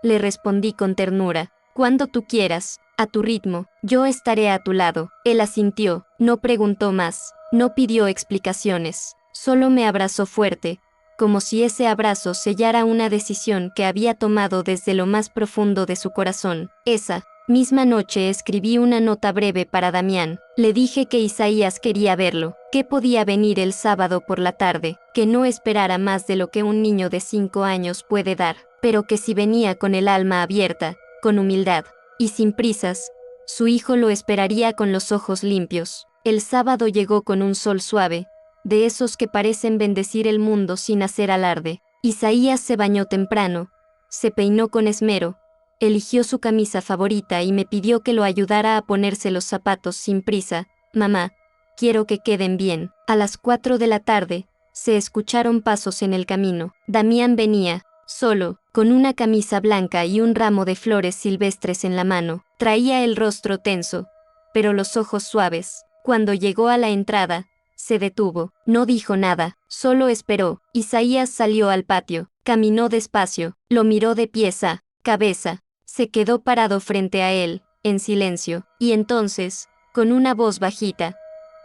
le respondí con ternura. Cuando tú quieras, a tu ritmo, yo estaré a tu lado. Él asintió, no preguntó más, no pidió explicaciones, solo me abrazó fuerte, como si ese abrazo sellara una decisión que había tomado desde lo más profundo de su corazón. Esa misma noche escribí una nota breve para Damián. Le dije que Isaías quería verlo, que podía venir el sábado por la tarde, que no esperara más de lo que un niño de 5 años puede dar, pero que si venía con el alma abierta, con humildad y sin prisas, su hijo lo esperaría con los ojos limpios. El sábado llegó con un sol suave, de esos que parecen bendecir el mundo sin hacer alarde. Isaías se bañó temprano, se peinó con esmero, eligió su camisa favorita y me pidió que lo ayudara a ponerse los zapatos sin prisa. Mamá, quiero que queden bien. A las 4 de la tarde, se escucharon pasos en el camino. Damián venía, solo, con una camisa blanca y un ramo de flores silvestres en la mano. Traía el rostro tenso, pero los ojos suaves. Cuando llegó a la entrada, se detuvo, no dijo nada, solo esperó. Isaías salió al patio, caminó despacio, lo miró de pies a cabeza, se quedó parado frente a él, en silencio, y entonces, con una voz bajita,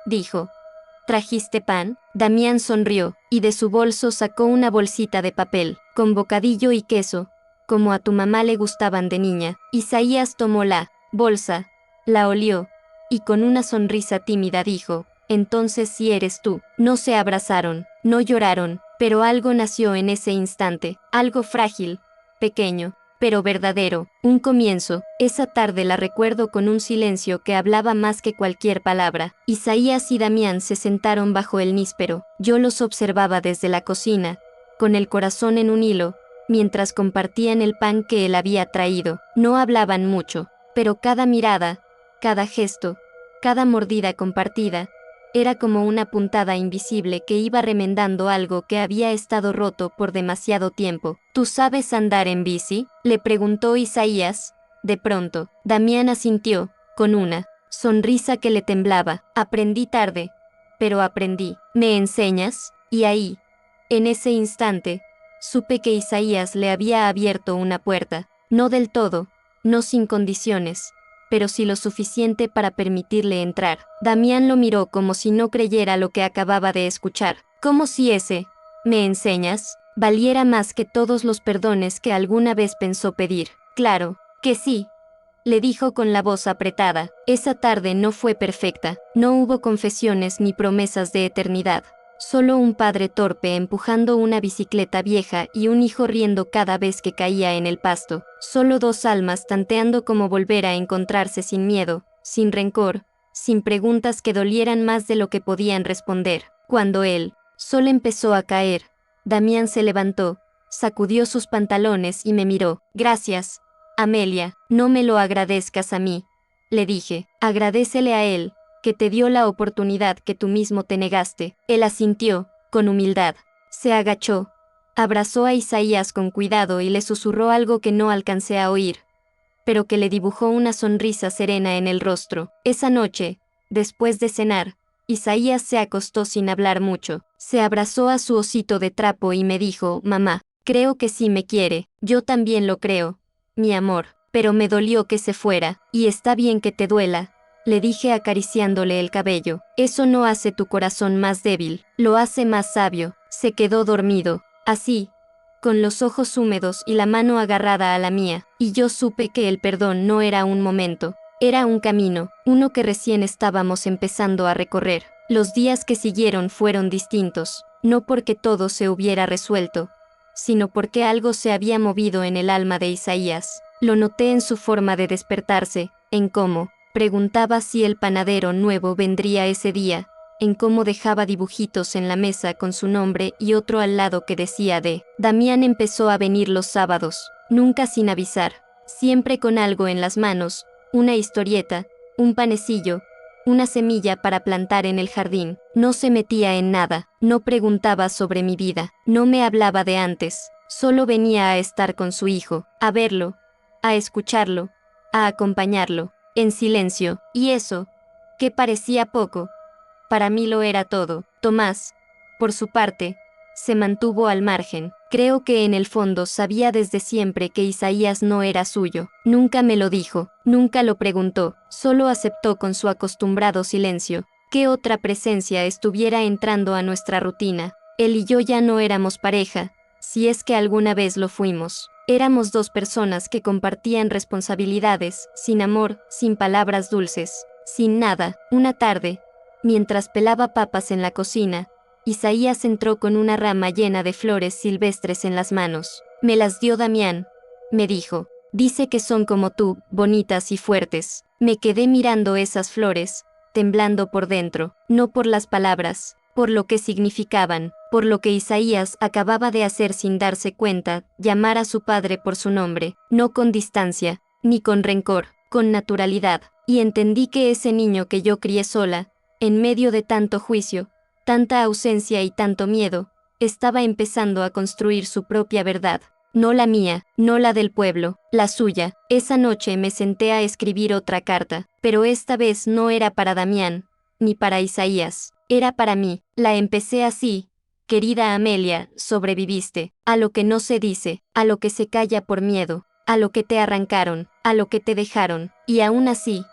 dijo, ¿trajiste pan? Damián sonrió, y de su bolso sacó una bolsita de papel, con bocadillo y queso, como a tu mamá le gustaban de niña. Isaías tomó la bolsa, la olió, y con una sonrisa tímida dijo, entonces sí eres tú. No se abrazaron, no lloraron, pero algo nació en ese instante, algo frágil, pequeño, pero verdadero, un comienzo. Esa tarde la recuerdo con un silencio que hablaba más que cualquier palabra. Isaías y Damián se sentaron bajo el níspero, yo los observaba desde la cocina, con el corazón en un hilo, mientras compartían el pan que él había traído. No hablaban mucho, pero cada mirada, cada gesto, cada mordida compartida, era como una puntada invisible que iba remendando algo que había estado roto por demasiado tiempo. ¿Tú sabes andar en bici?, le preguntó Isaías. De pronto, Damián asintió, con una sonrisa que le temblaba. Aprendí tarde, pero aprendí. ¿Me enseñas? Y ahí, en ese instante, supe que Isaías le había abierto una puerta, no del todo, no sin condiciones, pero sí lo suficiente para permitirle entrar. Damián lo miró como si no creyera lo que acababa de escuchar, como si ese, ¿me enseñas?, valiera más que todos los perdones que alguna vez pensó pedir. Claro que sí, le dijo con la voz apretada. Esa tarde no fue perfecta, no hubo confesiones ni promesas de eternidad. Solo un padre torpe empujando una bicicleta vieja y un hijo riendo cada vez que caía en el pasto. Solo dos almas tanteando cómo volver a encontrarse sin miedo, sin rencor, sin preguntas que dolieran más de lo que podían responder. Cuando el sol empezó a caer, Damián se levantó, sacudió sus pantalones y me miró. Gracias, Amelia, no me lo agradezcas a mí, le dije, agradécele a él, que te dio la oportunidad que tú mismo te negaste. Él asintió, con humildad. Se agachó, abrazó a Isaías con cuidado y le susurró algo que no alcancé a oír, pero que le dibujó una sonrisa serena en el rostro. Esa noche, después de cenar, Isaías se acostó sin hablar mucho. Se abrazó a su osito de trapo y me dijo, mamá, Creo que sí me quiere, yo también lo creo, mi amor, pero me dolió que se fuera, y está bien que te duela, le dije acariciándole el cabello. Eso no hace tu corazón más débil, lo hace más sabio. Se quedó dormido, así, con los ojos húmedos y la mano agarrada a la mía, y yo supe que el perdón no era un momento, era un camino, uno que recién estábamos empezando a recorrer. Los días que siguieron fueron distintos, no porque todo se hubiera resuelto, sino porque algo se había movido en el alma de Isaías. Lo noté en su forma de despertarse, en cómo preguntaba si el panadero nuevo vendría ese día, en cómo dejaba dibujitos en la mesa con su nombre y otro al lado que decía de Damián. Empezó a venir los sábados, nunca sin avisar, siempre con algo en las manos, una historieta, un panecillo, una semilla para plantar en el jardín. No se metía en nada, no preguntaba sobre mi vida, no me hablaba de antes, solo venía a estar con su hijo, a verlo, a escucharlo, a acompañarlo, en silencio, y eso, que parecía poco, para mí lo era todo. Tomás, por su parte, se mantuvo al margen. Creo que en el fondo sabía desde siempre que Isaías no era suyo. Nunca me lo dijo, nunca lo preguntó, solo aceptó con su acostumbrado silencio que otra presencia estuviera entrando a nuestra rutina. Él y yo ya no éramos pareja, si es que alguna vez lo fuimos. Éramos dos personas que compartían responsabilidades, sin amor, sin palabras dulces, sin nada. Una tarde, mientras pelaba papas en la cocina, Isaías entró con una rama llena de flores silvestres en las manos. Me las dio Damián, me dijo. Dice que son como tú, bonitas y fuertes. Me quedé mirando esas flores, temblando por dentro, no por las palabras, por lo que significaban, por lo que Isaías acababa de hacer sin darse cuenta, llamar a su padre por su nombre, no con distancia, ni con rencor, con naturalidad. Y entendí que ese niño que yo crié sola, en medio de tanto juicio, tanta ausencia y tanto miedo, estaba empezando a construir su propia verdad. No la mía, no la del pueblo, la suya. Esa noche me senté a escribir otra carta, pero esta vez no era para Damián, ni para Isaías, era para mí. La empecé así: querida Amelia, sobreviviste a lo que no se dice, a lo que se calla por miedo, a lo que te arrancaron, a lo que te dejaron, y aún así,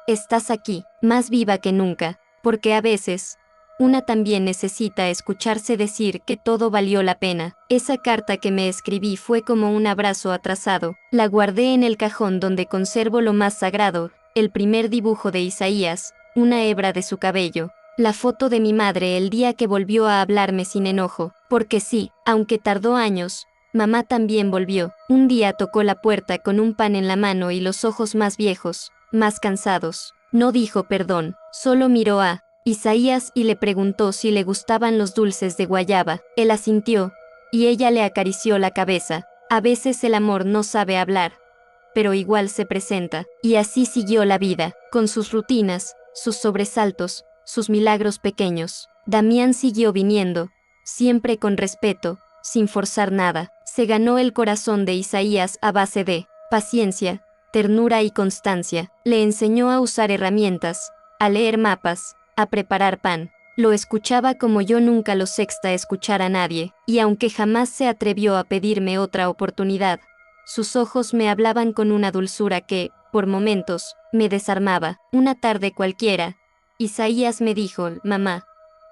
estás aquí, más viva que nunca, porque a veces, una también necesita escucharse decir que todo valió la pena. Esa carta que me escribí fue como un abrazo atrasado. La guardé en el cajón donde conservo lo más sagrado, el primer dibujo de Isaías, una hebra de su cabello, la foto de mi madre el día que volvió a hablarme sin enojo, porque sí, aunque tardó años, mamá también volvió. Un día tocó la puerta con un pan en la mano y los ojos más viejos, más cansados. No dijo perdón, solo miró a Isaías y le preguntó si le gustaban los dulces de guayaba. Él asintió, y ella le acarició la cabeza. A veces el amor no sabe hablar, pero igual se presenta. Y así siguió la vida, con sus rutinas, sus sobresaltos, sus milagros pequeños. Damián siguió viniendo, siempre con respeto, sin forzar nada. Se ganó el corazón de Isaías a base de paciencia, ternura y constancia. Le enseñó a usar herramientas, a leer mapas, a preparar pan. Lo escuchaba como yo nunca lo sexta escuchar a nadie, y aunque jamás se atrevió a pedirme otra oportunidad, sus ojos me hablaban con una dulzura que, por momentos, me desarmaba. Una tarde cualquiera, Isaías me dijo: mamá,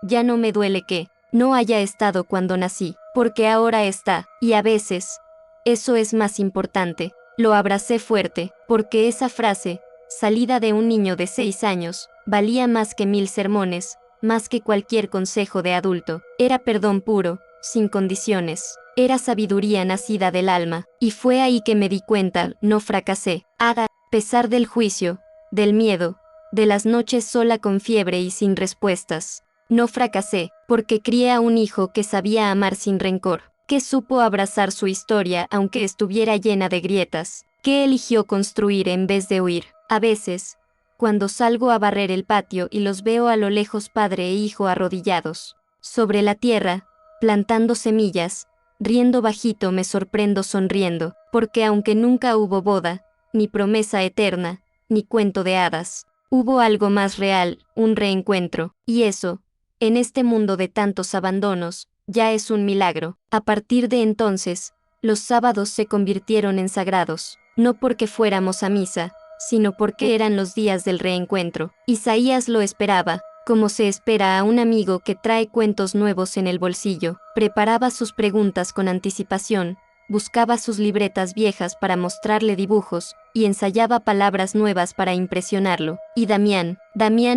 ya no me duele que no haya estado cuando nací, porque ahora está, y a veces, eso es más importante. Lo abracé fuerte, porque esa frase, salida de un niño de 6 años, valía más que 1000 sermones, más que cualquier consejo de adulto. Era perdón puro, sin condiciones. Era sabiduría nacida del alma. Y fue ahí que me di cuenta, no fracasé. A pesar del juicio, del miedo, de las noches sola con fiebre y sin respuestas. No fracasé, porque crié a un hijo que sabía amar sin rencor, que supo abrazar su historia aunque estuviera llena de grietas, que eligió construir en vez de huir. A veces, cuando salgo a barrer el patio y los veo a lo lejos padre e hijo arrodillados sobre la tierra, plantando semillas, riendo bajito, me sorprendo sonriendo, porque aunque nunca hubo boda, ni promesa eterna, ni cuento de hadas, hubo algo más real, un reencuentro, y eso, en este mundo de tantos abandonos, ya es un milagro. A partir de entonces, los sábados se convirtieron en sagrados, no porque fuéramos a misa, sino porque eran los días del reencuentro. Isaías lo esperaba, como se espera a un amigo que trae cuentos nuevos en el bolsillo. Preparaba sus preguntas con anticipación, buscaba sus libretas viejas para mostrarle dibujos, y ensayaba palabras nuevas para impresionarlo. Y Damián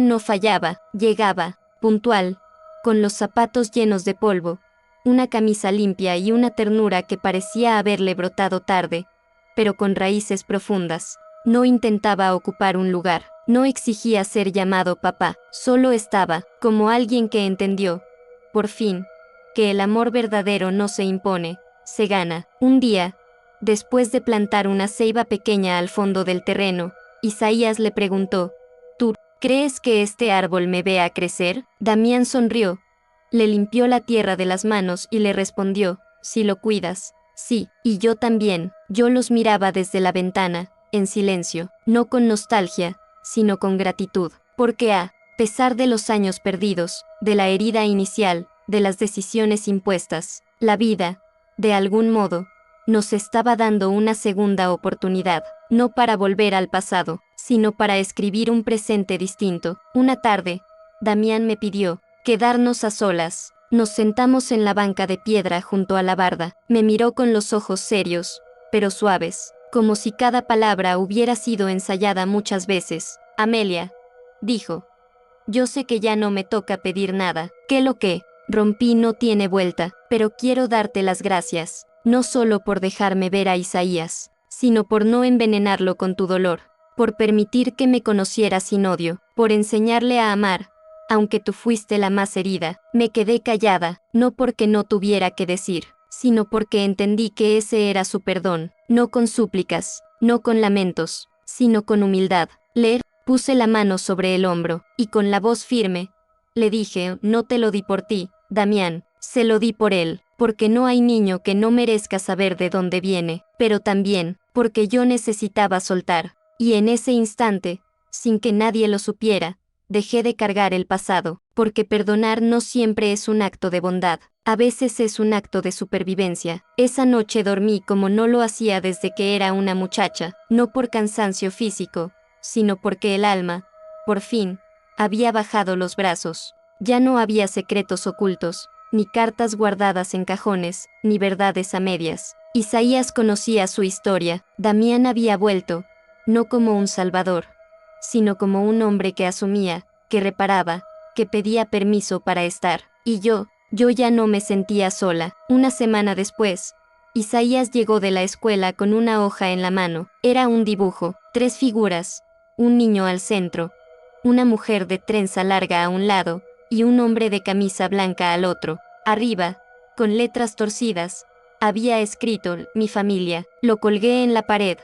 no fallaba, llegaba, puntual, con los zapatos llenos de polvo, una camisa limpia y una ternura que parecía haberle brotado tarde, pero con raíces profundas. No intentaba ocupar un lugar, no exigía ser llamado papá, solo estaba, como alguien que entendió, por fin, que el amor verdadero no se impone, se gana. Un día, después de plantar una ceiba pequeña al fondo del terreno, Isaías le preguntó, ¿tú crees que este árbol me vea crecer? Damián sonrió, le limpió la tierra de las manos y le respondió, si lo cuidas, sí, y yo también. Yo los miraba desde la ventana, en silencio, no con nostalgia, sino con gratitud, porque a pesar de los años perdidos, de la herida inicial, de las decisiones impuestas, la vida, de algún modo, nos estaba dando una segunda oportunidad, no para volver al pasado, sino para escribir un presente distinto. Una tarde, Damián me pidió quedarnos a solas. Nos sentamos en la banca de piedra junto a la barda. Me miró con los ojos serios, pero suaves, como si cada palabra hubiera sido ensayada muchas veces. Amelia, dijo, yo sé que ya no me toca pedir nada, que lo que rompí no tiene vuelta, pero quiero darte las gracias, no solo por dejarme ver a Isaías, sino por no envenenarlo con tu dolor, por permitir que me conociera sin odio, por enseñarle a amar, aunque tú fuiste la más herida. Me quedé callada, no porque no tuviera que decir, sino porque entendí que ese era su perdón, no con súplicas, no con lamentos, sino con humildad. Puse la mano sobre el hombro, y con la voz firme, le dije, no te lo di por ti, Damián, se lo di por él, porque no hay niño que no merezca saber de dónde viene, pero también, porque yo necesitaba soltar. Y en ese instante, sin que nadie lo supiera, dejé de cargar el pasado, porque perdonar no siempre es un acto de bondad, a veces es un acto de supervivencia. Esa noche dormí como no lo hacía desde que era una muchacha, no por cansancio físico, sino porque el alma, por fin, había bajado los brazos. Ya no había secretos ocultos, ni cartas guardadas en cajones, ni verdades a medias. Isaías conocía su historia. Damián había vuelto, no como un salvador, sino como un hombre que asumía, que reparaba, que pedía permiso para estar. Y yo ya no me sentía sola. Una semana después, Isaías llegó de la escuela con una hoja en la mano. Era un dibujo, 3 figuras, un niño al centro, una mujer de trenza larga a un lado, y un hombre de camisa blanca al otro. Arriba, con letras torcidas, había escrito, mi familia. Lo colgué en la pared,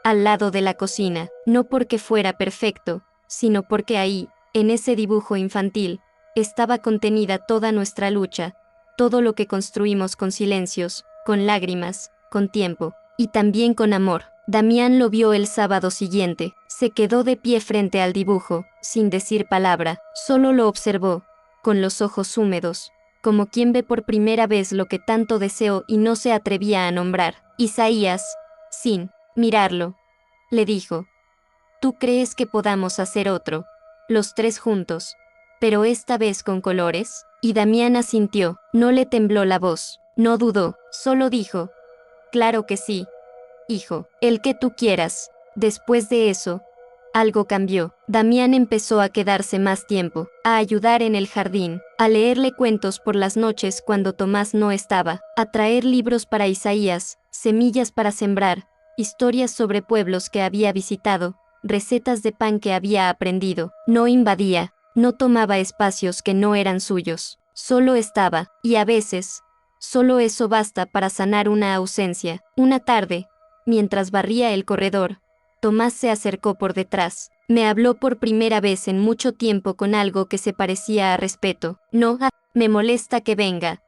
al lado de la cocina, no porque fuera perfecto, sino porque ahí, en ese dibujo infantil, estaba contenida toda nuestra lucha, todo lo que construimos con silencios, con lágrimas, con tiempo, y también con amor. Damián lo vio el sábado siguiente, se quedó de pie frente al dibujo, sin decir palabra, solo lo observó, con los ojos húmedos, como quien ve por primera vez lo que tanto deseó y no se atrevía a nombrar. Isaías, sin mirarlo, le dijo, ¿tú crees que podamos hacer otro, los 3 juntos, pero esta vez con colores? Y Damián asintió, no le tembló la voz, no dudó, solo dijo, claro que sí, hijo, el que tú quieras. Después de eso, algo cambió. Damián empezó a quedarse más tiempo, a ayudar en el jardín, a leerle cuentos por las noches cuando Tomás no estaba, a traer libros para Isaías, semillas para sembrar, historias sobre pueblos que había visitado, recetas de pan que había aprendido. No invadía, no tomaba espacios que no eran suyos, solo estaba, y a veces, solo eso basta para sanar una ausencia. Una tarde, mientras barría el corredor, Tomás se acercó por detrás. Me habló por primera vez en mucho tiempo con algo que se parecía a respeto. No, me molesta que venga,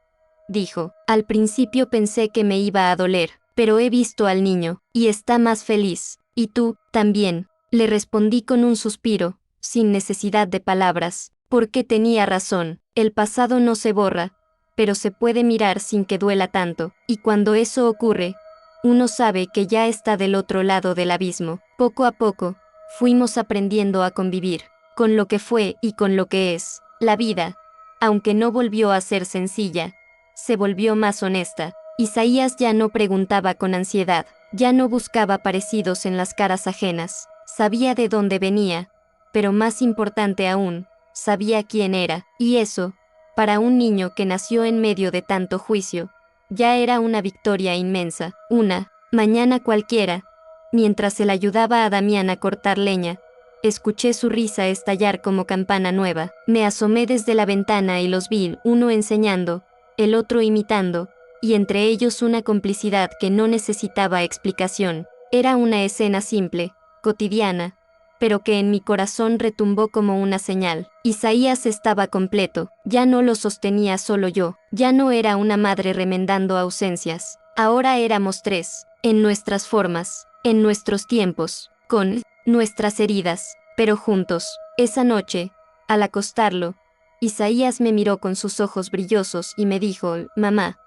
dijo. Al principio pensé que me iba a doler, pero he visto al niño, y está más feliz. Y tú, también, le respondí con un suspiro, sin necesidad de palabras, porque tenía razón. El pasado no se borra, pero se puede mirar sin que duela tanto, y cuando eso ocurre, uno sabe que ya está del otro lado del abismo. Poco a poco, fuimos aprendiendo a convivir con lo que fue y con lo que es. La vida, aunque no volvió a ser sencilla, se volvió más honesta. Isaías ya no preguntaba con ansiedad, ya no buscaba parecidos en las caras ajenas. Sabía de dónde venía, pero más importante aún, sabía quién era, y eso, para un niño que nació en medio de tanto juicio, ya era una victoria inmensa. Una mañana cualquiera, mientras él ayudaba a Damián a cortar leña, escuché su risa estallar como campana nueva. Me asomé desde la ventana y los vi, uno enseñando, el otro imitando, y entre ellos una complicidad que no necesitaba explicación. Era una escena simple, cotidiana, pero que en mi corazón retumbó como una señal. Isaías estaba completo, ya no lo sostenía solo yo, ya no era una madre remendando ausencias, ahora éramos tres, en nuestras formas, en nuestros tiempos, con nuestras heridas, pero juntos. Esa noche, al acostarlo, Isaías me miró con sus ojos brillosos y me dijo, mamá,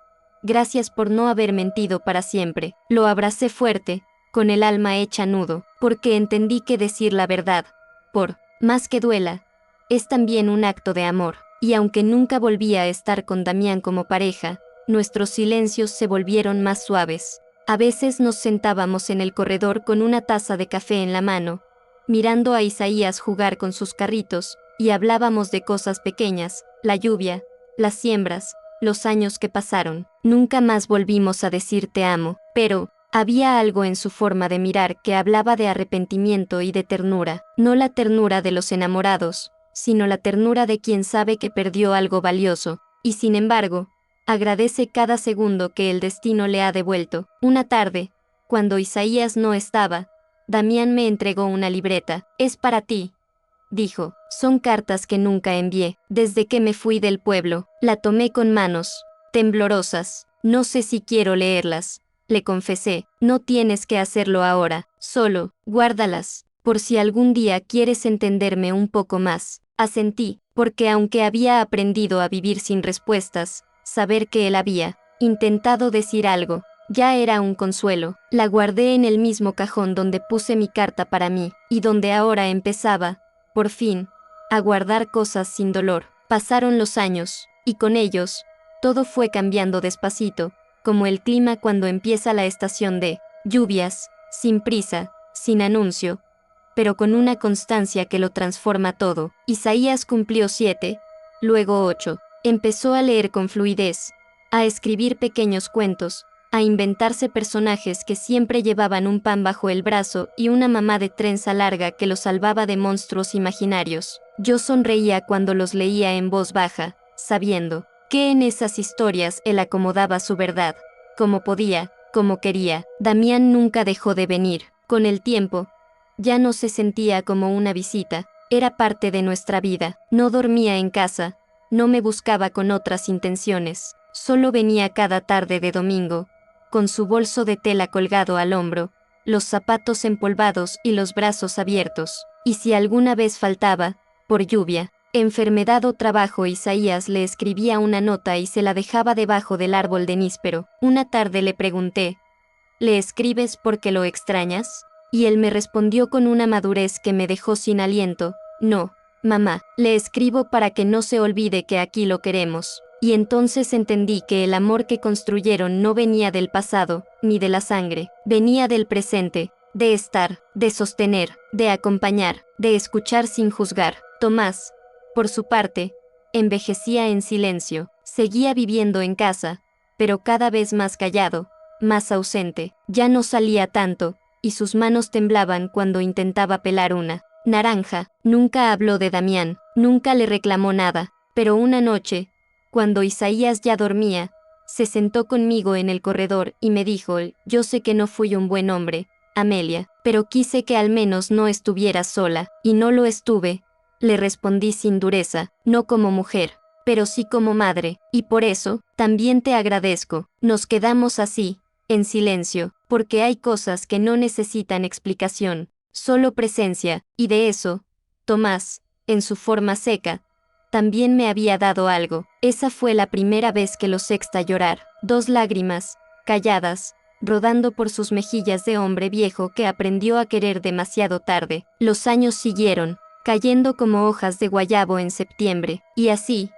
gracias por no haber mentido para siempre. Lo abracé fuerte, con el alma hecha nudo, porque entendí que decir la verdad, por más que duela, es también un acto de amor. Y aunque nunca volví a estar con Damián como pareja, nuestros silencios se volvieron más suaves. A veces nos sentábamos en el corredor con una taza de café en la mano, mirando a Isaías jugar con sus carritos, y hablábamos de cosas pequeñas, la lluvia, las siembras, los años que pasaron. Nunca más volvimos a decir te amo, pero había algo en su forma de mirar que hablaba de arrepentimiento y de ternura, no la ternura de los enamorados, sino la ternura de quien sabe que perdió algo valioso, y sin embargo, agradece cada segundo que el destino le ha devuelto. Una tarde, cuando Isaías no estaba, Damián me entregó una libreta. Es para ti, dijo. Son cartas que nunca envié. Desde que me fui del pueblo, la tomé con manos temblorosas. No sé si quiero leerlas, le confesé. No tienes que hacerlo ahora, solo, guárdalas, por si algún día quieres entenderme un poco más. Asentí, porque aunque había aprendido a vivir sin respuestas, saber que él había intentado decir algo ya era un consuelo. La guardé en el mismo cajón donde puse mi carta para mí, y donde ahora empezaba, por fin, a guardar cosas sin dolor. Pasaron los años, y con ellos, todo fue cambiando despacito, como el clima cuando empieza la estación de lluvias, sin prisa, sin anuncio, pero con una constancia que lo transforma todo. Isaías cumplió 7, luego 8. Empezó a leer con fluidez, a escribir pequeños cuentos, a inventarse personajes que siempre llevaban un pan bajo el brazo y una mamá de trenza larga que lo salvaba de monstruos imaginarios. Yo sonreía cuando los leía en voz baja, sabiendo que en esas historias él acomodaba su verdad, como podía, como quería. Damián nunca dejó de venir. Con el tiempo, ya no se sentía como una visita, era parte de nuestra vida. No dormía en casa, no me buscaba con otras intenciones, solo venía cada tarde de domingo, con su bolso de tela colgado al hombro, los zapatos empolvados y los brazos abiertos. Y si alguna vez faltaba, por lluvia, enfermedad o trabajo, Isaías le escribía una nota y se la dejaba debajo del árbol de níspero. Una tarde le pregunté, ¿le escribes porque lo extrañas? Y él me respondió con una madurez que me dejó sin aliento, no, mamá, le escribo para que no se olvide que aquí lo queremos. Y entonces entendí que el amor que construyeron no venía del pasado, ni de la sangre, venía del presente, de estar, de sostener, de acompañar, de escuchar sin juzgar. Tomás, por su parte, envejecía en silencio, seguía viviendo en casa, pero cada vez más callado, más ausente, ya no salía tanto, y sus manos temblaban cuando intentaba pelar una naranja. Nunca habló de Damián, nunca le reclamó nada, pero una noche, cuando Isaías ya dormía, se sentó conmigo en el corredor y me dijo, yo sé que no fui un buen hombre, Amelia, pero quise que al menos no estuvieras sola, y no lo estuve, le respondí sin dureza, no como mujer, pero sí como madre, y por eso, también te agradezco. Nos quedamos así, en silencio, porque hay cosas que no necesitan explicación, solo presencia, y de eso, Tomás, en su forma seca, también me había dado algo. Esa fue la primera vez que lo sexta llorar. 2 lágrimas, calladas, rodando por sus mejillas de hombre viejo que aprendió a querer demasiado tarde. Los años siguieron, cayendo como hojas de guayabo en septiembre, y así,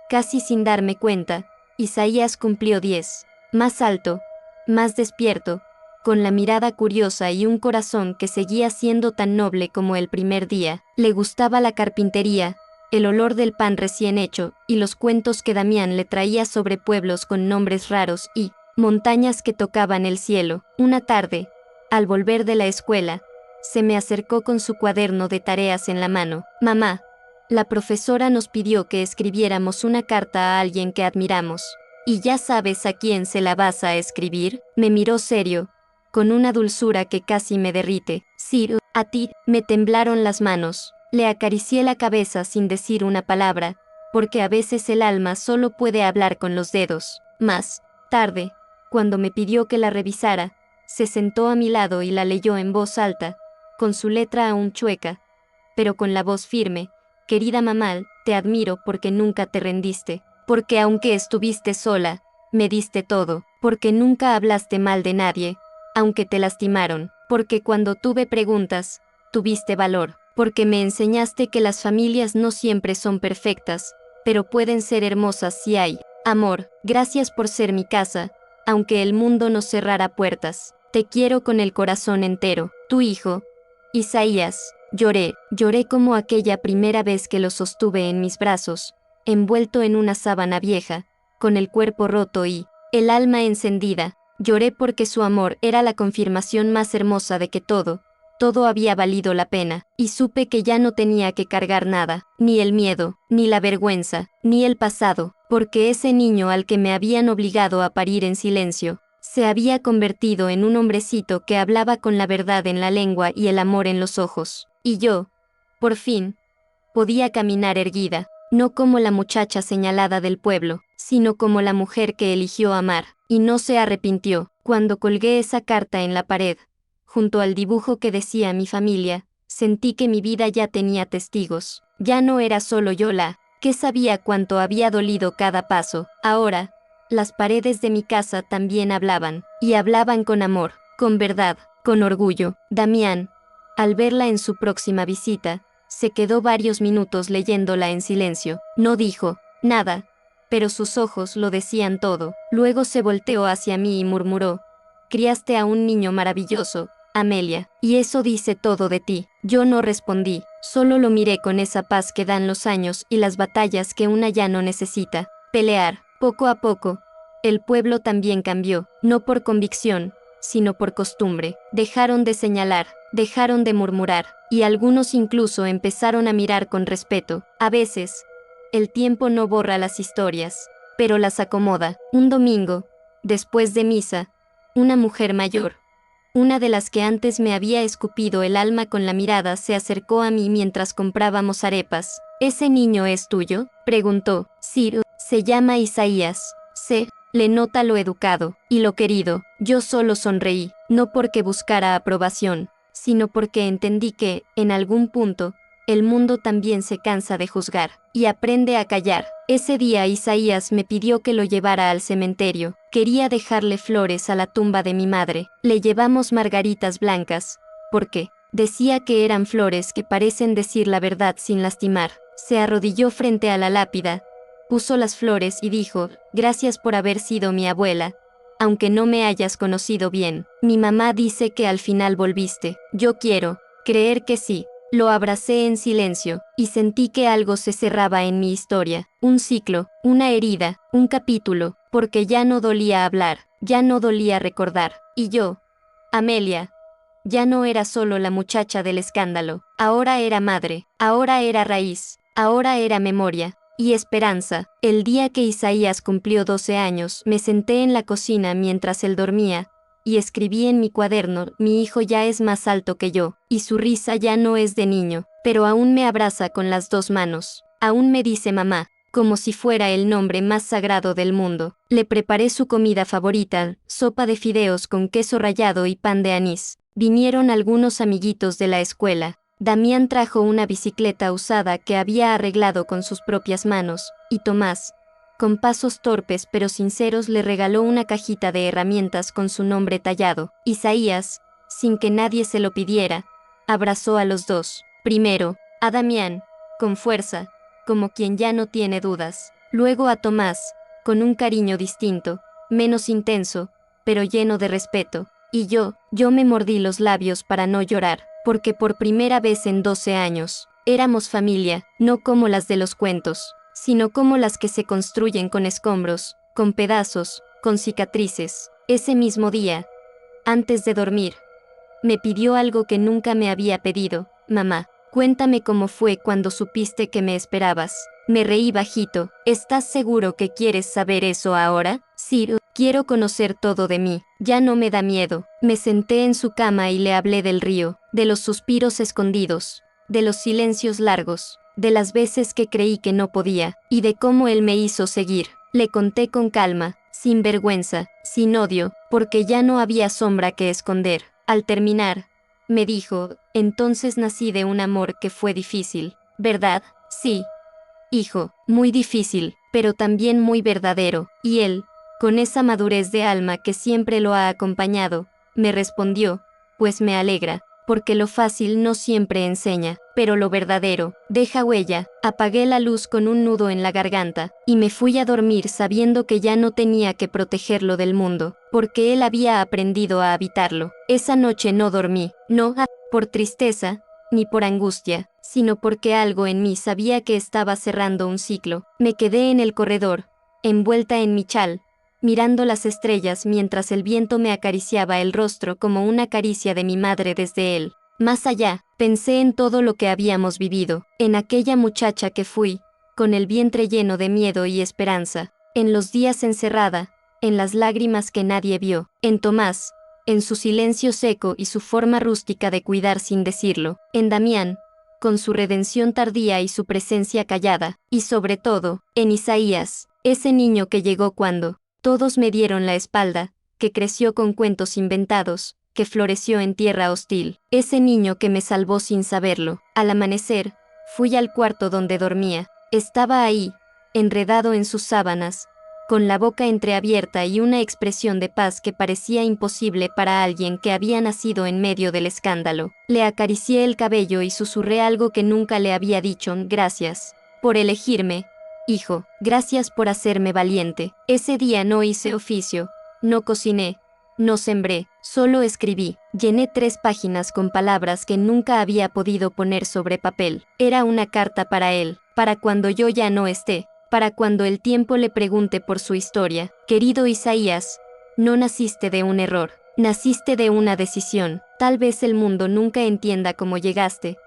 casi sin darme cuenta, Isaías cumplió 10. Más alto, más despierto, con la mirada curiosa y un corazón que seguía siendo tan noble como el primer día. Le gustaba la carpintería, el olor del pan recién hecho, y los cuentos que Damián le traía sobre pueblos con nombres raros y montañas que tocaban el cielo. Una tarde, al volver de la escuela, se me acercó con su cuaderno de tareas en la mano. Mamá, la profesora nos pidió que escribiéramos una carta a alguien que admiramos. ¿Y ya sabes a quién se la vas a escribir? Me miró serio, con una dulzura que casi me derrite. Sí, a ti. Me temblaron las manos. Le acaricié la cabeza sin decir una palabra, porque a veces el alma solo puede hablar con los dedos. Más tarde, cuando me pidió que la revisara, se sentó a mi lado y la leyó en voz alta, con su letra aún chueca, pero con la voz firme. Querida mamá, te admiro porque nunca te rendiste, porque aunque estuviste sola, me diste todo, porque nunca hablaste mal de nadie, aunque te lastimaron, porque cuando tuve preguntas, tuviste valor, porque me enseñaste que las familias no siempre son perfectas, pero pueden ser hermosas si hay amor. Gracias por ser mi casa, aunque el mundo nos cerrara puertas. Te quiero con el corazón entero. Tu hijo, Isaías. Lloré como aquella primera vez que lo sostuve en mis brazos, envuelto en una sábana vieja, con el cuerpo roto y el alma encendida. Lloré porque su amor era la confirmación más hermosa de que todo había valido la pena, y supe que ya no tenía que cargar nada, ni el miedo, ni la vergüenza, ni el pasado, porque ese niño al que me habían obligado a parir en silencio, se había convertido en un hombrecito que hablaba con la verdad en la lengua y el amor en los ojos. Y yo, por fin, podía caminar erguida, no como la muchacha señalada del pueblo, sino como la mujer que eligió amar, y no se arrepintió. Cuando colgué esa carta en la pared, junto al dibujo que decía mi familia, sentí que mi vida ya tenía testigos. Ya no era solo yo la que sabía cuánto había dolido cada paso. Ahora, las paredes de mi casa también hablaban, y hablaban con amor, con verdad, con orgullo. Damián, al verla en su próxima visita, se quedó varios minutos leyéndola en silencio. No dijo nada, pero sus ojos lo decían todo. Luego se volteó hacia mí y murmuró: criaste a un niño maravilloso, Amelia, y eso dice todo de ti. Yo no respondí, solo lo miré con esa paz que dan los años y las batallas que una ya no necesita pelear. Poco a poco, el pueblo también cambió, no por convicción, sino por costumbre. Dejaron de señalar, dejaron de murmurar, y algunos incluso empezaron a mirar con respeto. A veces, el tiempo no borra las historias, pero las acomoda. Un domingo, después de misa, una mujer mayor, una de las que antes me había escupido el alma con la mirada, se acercó a mí mientras comprábamos arepas. ¿Ese niño es tuyo?, preguntó. Sí, se llama Isaías. Le nota lo educado y lo querido. Yo solo sonreí, no porque buscara aprobación, sino porque entendí que, en algún punto, el mundo también se cansa de juzgar y aprende a callar. Ese día Isaías me pidió que lo llevara al cementerio. Quería dejarle flores a la tumba de mi madre. Le llevamos margaritas blancas, porque decía que eran flores que parecen decir la verdad sin lastimar. Se arrodilló frente a la lápida, puso las flores y dijo: gracias por haber sido mi abuela, aunque no me hayas conocido bien. Mi mamá dice que al final volviste. Yo quiero creer que sí. Lo abracé en silencio, y sentí que algo se cerraba en mi historia, un ciclo, una herida, un capítulo, porque ya no dolía hablar, ya no dolía recordar, y yo, Amelia, ya no era solo la muchacha del escándalo, ahora era madre, ahora era raíz, ahora era memoria y esperanza. El día que Isaías cumplió 12 años, me senté en la cocina mientras él dormía, y escribí en mi cuaderno: mi hijo ya es más alto que yo, y su risa ya no es de niño, pero aún me abraza con las 2 manos, aún me dice mamá, como si fuera el nombre más sagrado del mundo. Le preparé su comida favorita, sopa de fideos con queso rallado y pan de anís. Vinieron algunos amiguitos de la escuela, Damián trajo una bicicleta usada que había arreglado con sus propias manos, y Tomás, con pasos torpes pero sinceros, le regaló una cajita de herramientas con su nombre tallado. Isaías, sin que nadie se lo pidiera, abrazó a los dos. Primero, a Damián, con fuerza, como quien ya no tiene dudas. Luego a Tomás, con un cariño distinto, menos intenso, pero lleno de respeto. Y yo me mordí los labios para no llorar, porque por primera vez en 12 años, éramos familia, no como las de los cuentos, sino como las que se construyen con escombros, con pedazos, con cicatrices. Ese mismo día, antes de dormir, me pidió algo que nunca me había pedido. Mamá, cuéntame cómo fue cuando supiste que me esperabas. Me reí bajito. ¿Estás seguro que quieres saber eso ahora? Sí, quiero conocer todo de mí. Ya no me da miedo. Me senté en su cama y le hablé del río, de los suspiros escondidos, de los silencios largos, de las veces que creí que no podía, y de cómo él me hizo seguir. Le conté con calma, sin vergüenza, sin odio, porque ya no había sombra que esconder. Al terminar, me dijo, entonces nací de un amor que fue difícil, ¿verdad? Sí, hijo, muy difícil, pero también muy verdadero. Y él, con esa madurez de alma que siempre lo ha acompañado, me respondió, pues me alegra, porque lo fácil no siempre enseña, pero lo verdadero deja huella. Apagué la luz con un nudo en la garganta, y me fui a dormir sabiendo que ya no tenía que protegerlo del mundo, porque él había aprendido a habitarlo. Esa noche no dormí, no por tristeza, ni por angustia, sino porque algo en mí sabía que estaba cerrando un ciclo. Me quedé en el corredor, envuelta en mi chal, mirando las estrellas mientras el viento me acariciaba el rostro como una caricia de mi madre desde él. Más allá, pensé en todo lo que habíamos vivido, en aquella muchacha que fui, con el vientre lleno de miedo y esperanza, en los días encerrada, en las lágrimas que nadie vio, en Tomás, en su silencio seco y su forma rústica de cuidar sin decirlo, en Damián, con su redención tardía y su presencia callada, y sobre todo, en Isaías, ese niño que llegó cuando todos me dieron la espalda, que creció con cuentos inventados, que floreció en tierra hostil, ese niño que me salvó sin saberlo. Al amanecer, fui al cuarto donde dormía. Estaba ahí, enredado en sus sábanas, con la boca entreabierta y una expresión de paz que parecía imposible para alguien que había nacido en medio del escándalo. Le acaricié el cabello y susurré algo que nunca le había dicho: gracias por elegirme, hijo, gracias por hacerme valiente. Ese día no hice oficio, no cociné, no sembré, solo escribí. Llené 3 páginas con palabras que nunca había podido poner sobre papel. Era una carta para él, para cuando yo ya no esté, para cuando el tiempo le pregunte por su historia. Querido Isaías, no naciste de un error, naciste de una decisión. Tal vez el mundo nunca entienda cómo llegaste,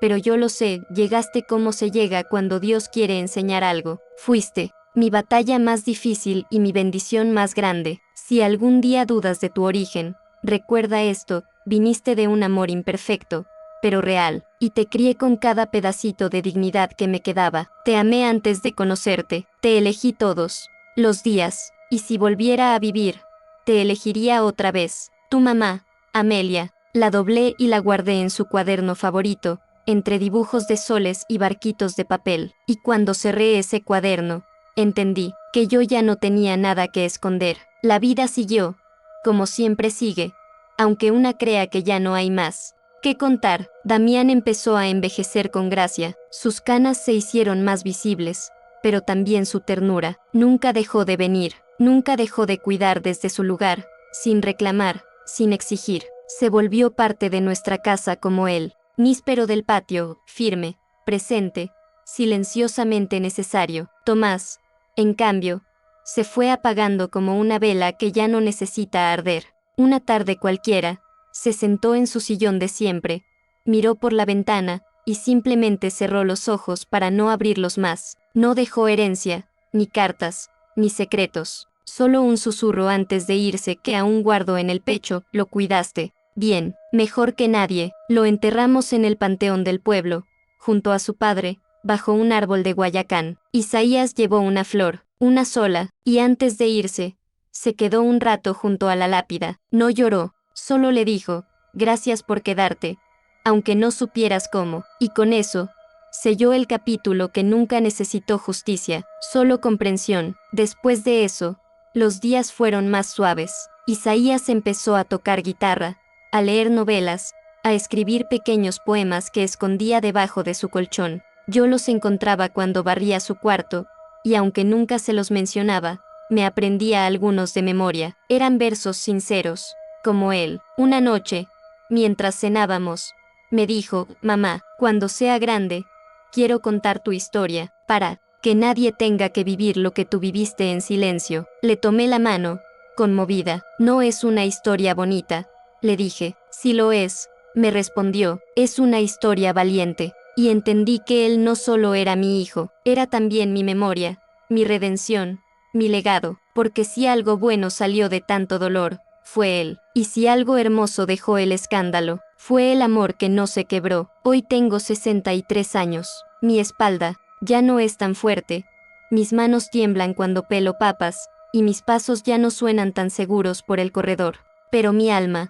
pero yo lo sé, llegaste como se llega cuando Dios quiere enseñar algo. Fuiste mi batalla más difícil y mi bendición más grande. Si algún día dudas de tu origen, recuerda esto: viniste de un amor imperfecto, pero real, y te crié con cada pedacito de dignidad que me quedaba. Te amé antes de conocerte, te elegí todos los días, y si volviera a vivir, te elegiría otra vez. Tu mamá, Amelia, la doblé y la guardé en su cuaderno favorito, entre dibujos de soles y barquitos de papel, y cuando cerré ese cuaderno, entendí que yo ya no tenía nada que esconder. La vida siguió, como siempre sigue, aunque una crea que ya no hay más que contar. Damián empezó a envejecer con gracia, sus canas se hicieron más visibles, pero también su ternura. Nunca dejó de venir, nunca dejó de cuidar desde su lugar, sin reclamar, sin exigir. Se volvió parte de nuestra casa como él, níspero del patio, firme, presente, silenciosamente necesario. Tomás, en cambio, se fue apagando como una vela que ya no necesita arder. Una tarde cualquiera, se sentó en su sillón de siempre, miró por la ventana, y simplemente cerró los ojos para no abrirlos más. No dejó herencia, ni cartas, ni secretos, solo un susurro antes de irse que aún guardo en el pecho: lo cuidaste bien, mejor que nadie. Lo enterramos en el panteón del pueblo, junto a su padre, bajo un árbol de guayacán. Isaías llevó una flor, una sola, y antes de irse, se quedó un rato junto a la lápida. No lloró, solo le dijo: gracias por quedarte, aunque no supieras cómo, y con eso, selló el capítulo que nunca necesitó justicia, solo comprensión. Después de eso, los días fueron más suaves. Isaías empezó a tocar guitarra, a leer novelas, a escribir pequeños poemas que escondía debajo de su colchón. Yo los encontraba cuando barría su cuarto, y aunque nunca se los mencionaba, me aprendía algunos de memoria. Eran versos sinceros, como él. Una noche, mientras cenábamos, me dijo: mamá, cuando sea grande, quiero contar tu historia, para que nadie tenga que vivir lo que tú viviste en silencio. Le tomé la mano, conmovida. No es una historia bonita, le dije. Sí lo es, me respondió, es una historia valiente. Y entendí que él no solo era mi hijo, era también mi memoria, mi redención, mi legado, porque si algo bueno salió de tanto dolor, fue él. Y si algo hermoso dejó el escándalo, fue el amor que no se quebró. Hoy tengo 63 años. Mi espalda ya no es tan fuerte. Mis manos tiemblan cuando pelo papas, y mis pasos ya no suenan tan seguros por el corredor. Pero mi alma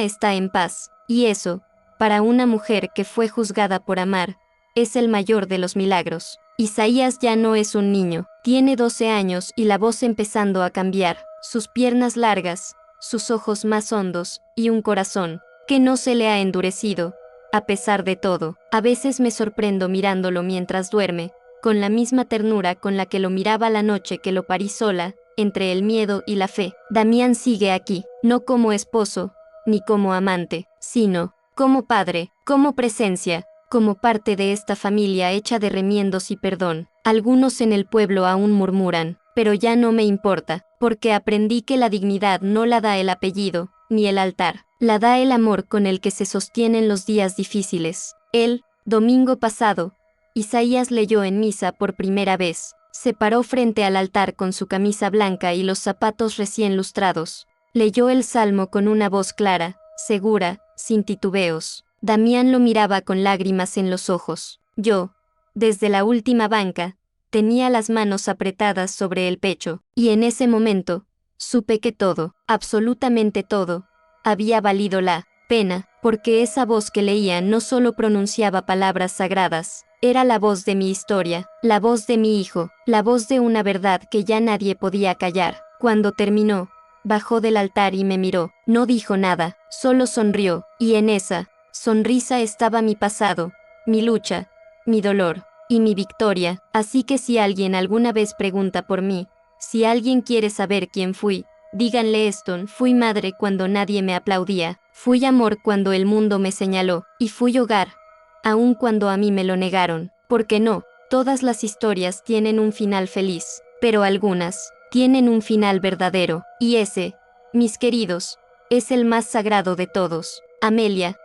está en paz, y eso, para una mujer que fue juzgada por amar, es el mayor de los milagros. Isaías ya no es un niño, tiene 12 años y la voz empezando a cambiar, sus piernas largas, sus ojos más hondos, y un corazón que no se le ha endurecido, a pesar de todo. A veces me sorprendo mirándolo mientras duerme, con la misma ternura con la que lo miraba la noche que lo parí sola, entre el miedo y la fe. Damián sigue aquí, no como esposo, ni como amante, sino como padre, como presencia, como parte de esta familia hecha de remiendos y perdón. Algunos en el pueblo aún murmuran, pero ya no me importa, porque aprendí que la dignidad no la da el apellido, ni el altar, la da el amor con el que se sostienen los días difíciles. El domingo pasado, Isaías leyó en misa por primera vez. Se paró frente al altar con su camisa blanca y los zapatos recién lustrados. Leyó el salmo con una voz clara, segura, sin titubeos. Damián lo miraba con lágrimas en los ojos. Yo, desde la última banca, tenía las manos apretadas sobre el pecho, y en ese momento, supe que todo, absolutamente todo, había valido la pena, porque esa voz que leía no solo pronunciaba palabras sagradas, era la voz de mi historia, la voz de mi hijo, la voz de una verdad que ya nadie podía callar. Cuando terminó, bajó del altar y me miró. No dijo nada, solo sonrió, y en esa sonrisa estaba mi pasado, mi lucha, mi dolor, y mi victoria. Así que si alguien alguna vez pregunta por mí, si alguien quiere saber quién fui, díganle esto: fui madre cuando nadie me aplaudía, fui amor cuando el mundo me señaló, y fui hogar, aun cuando a mí me lo negaron. Porque no, todas las historias tienen un final feliz, pero algunas tienen un final verdadero, y ese, mis queridos, es el más sagrado de todos. Amelia,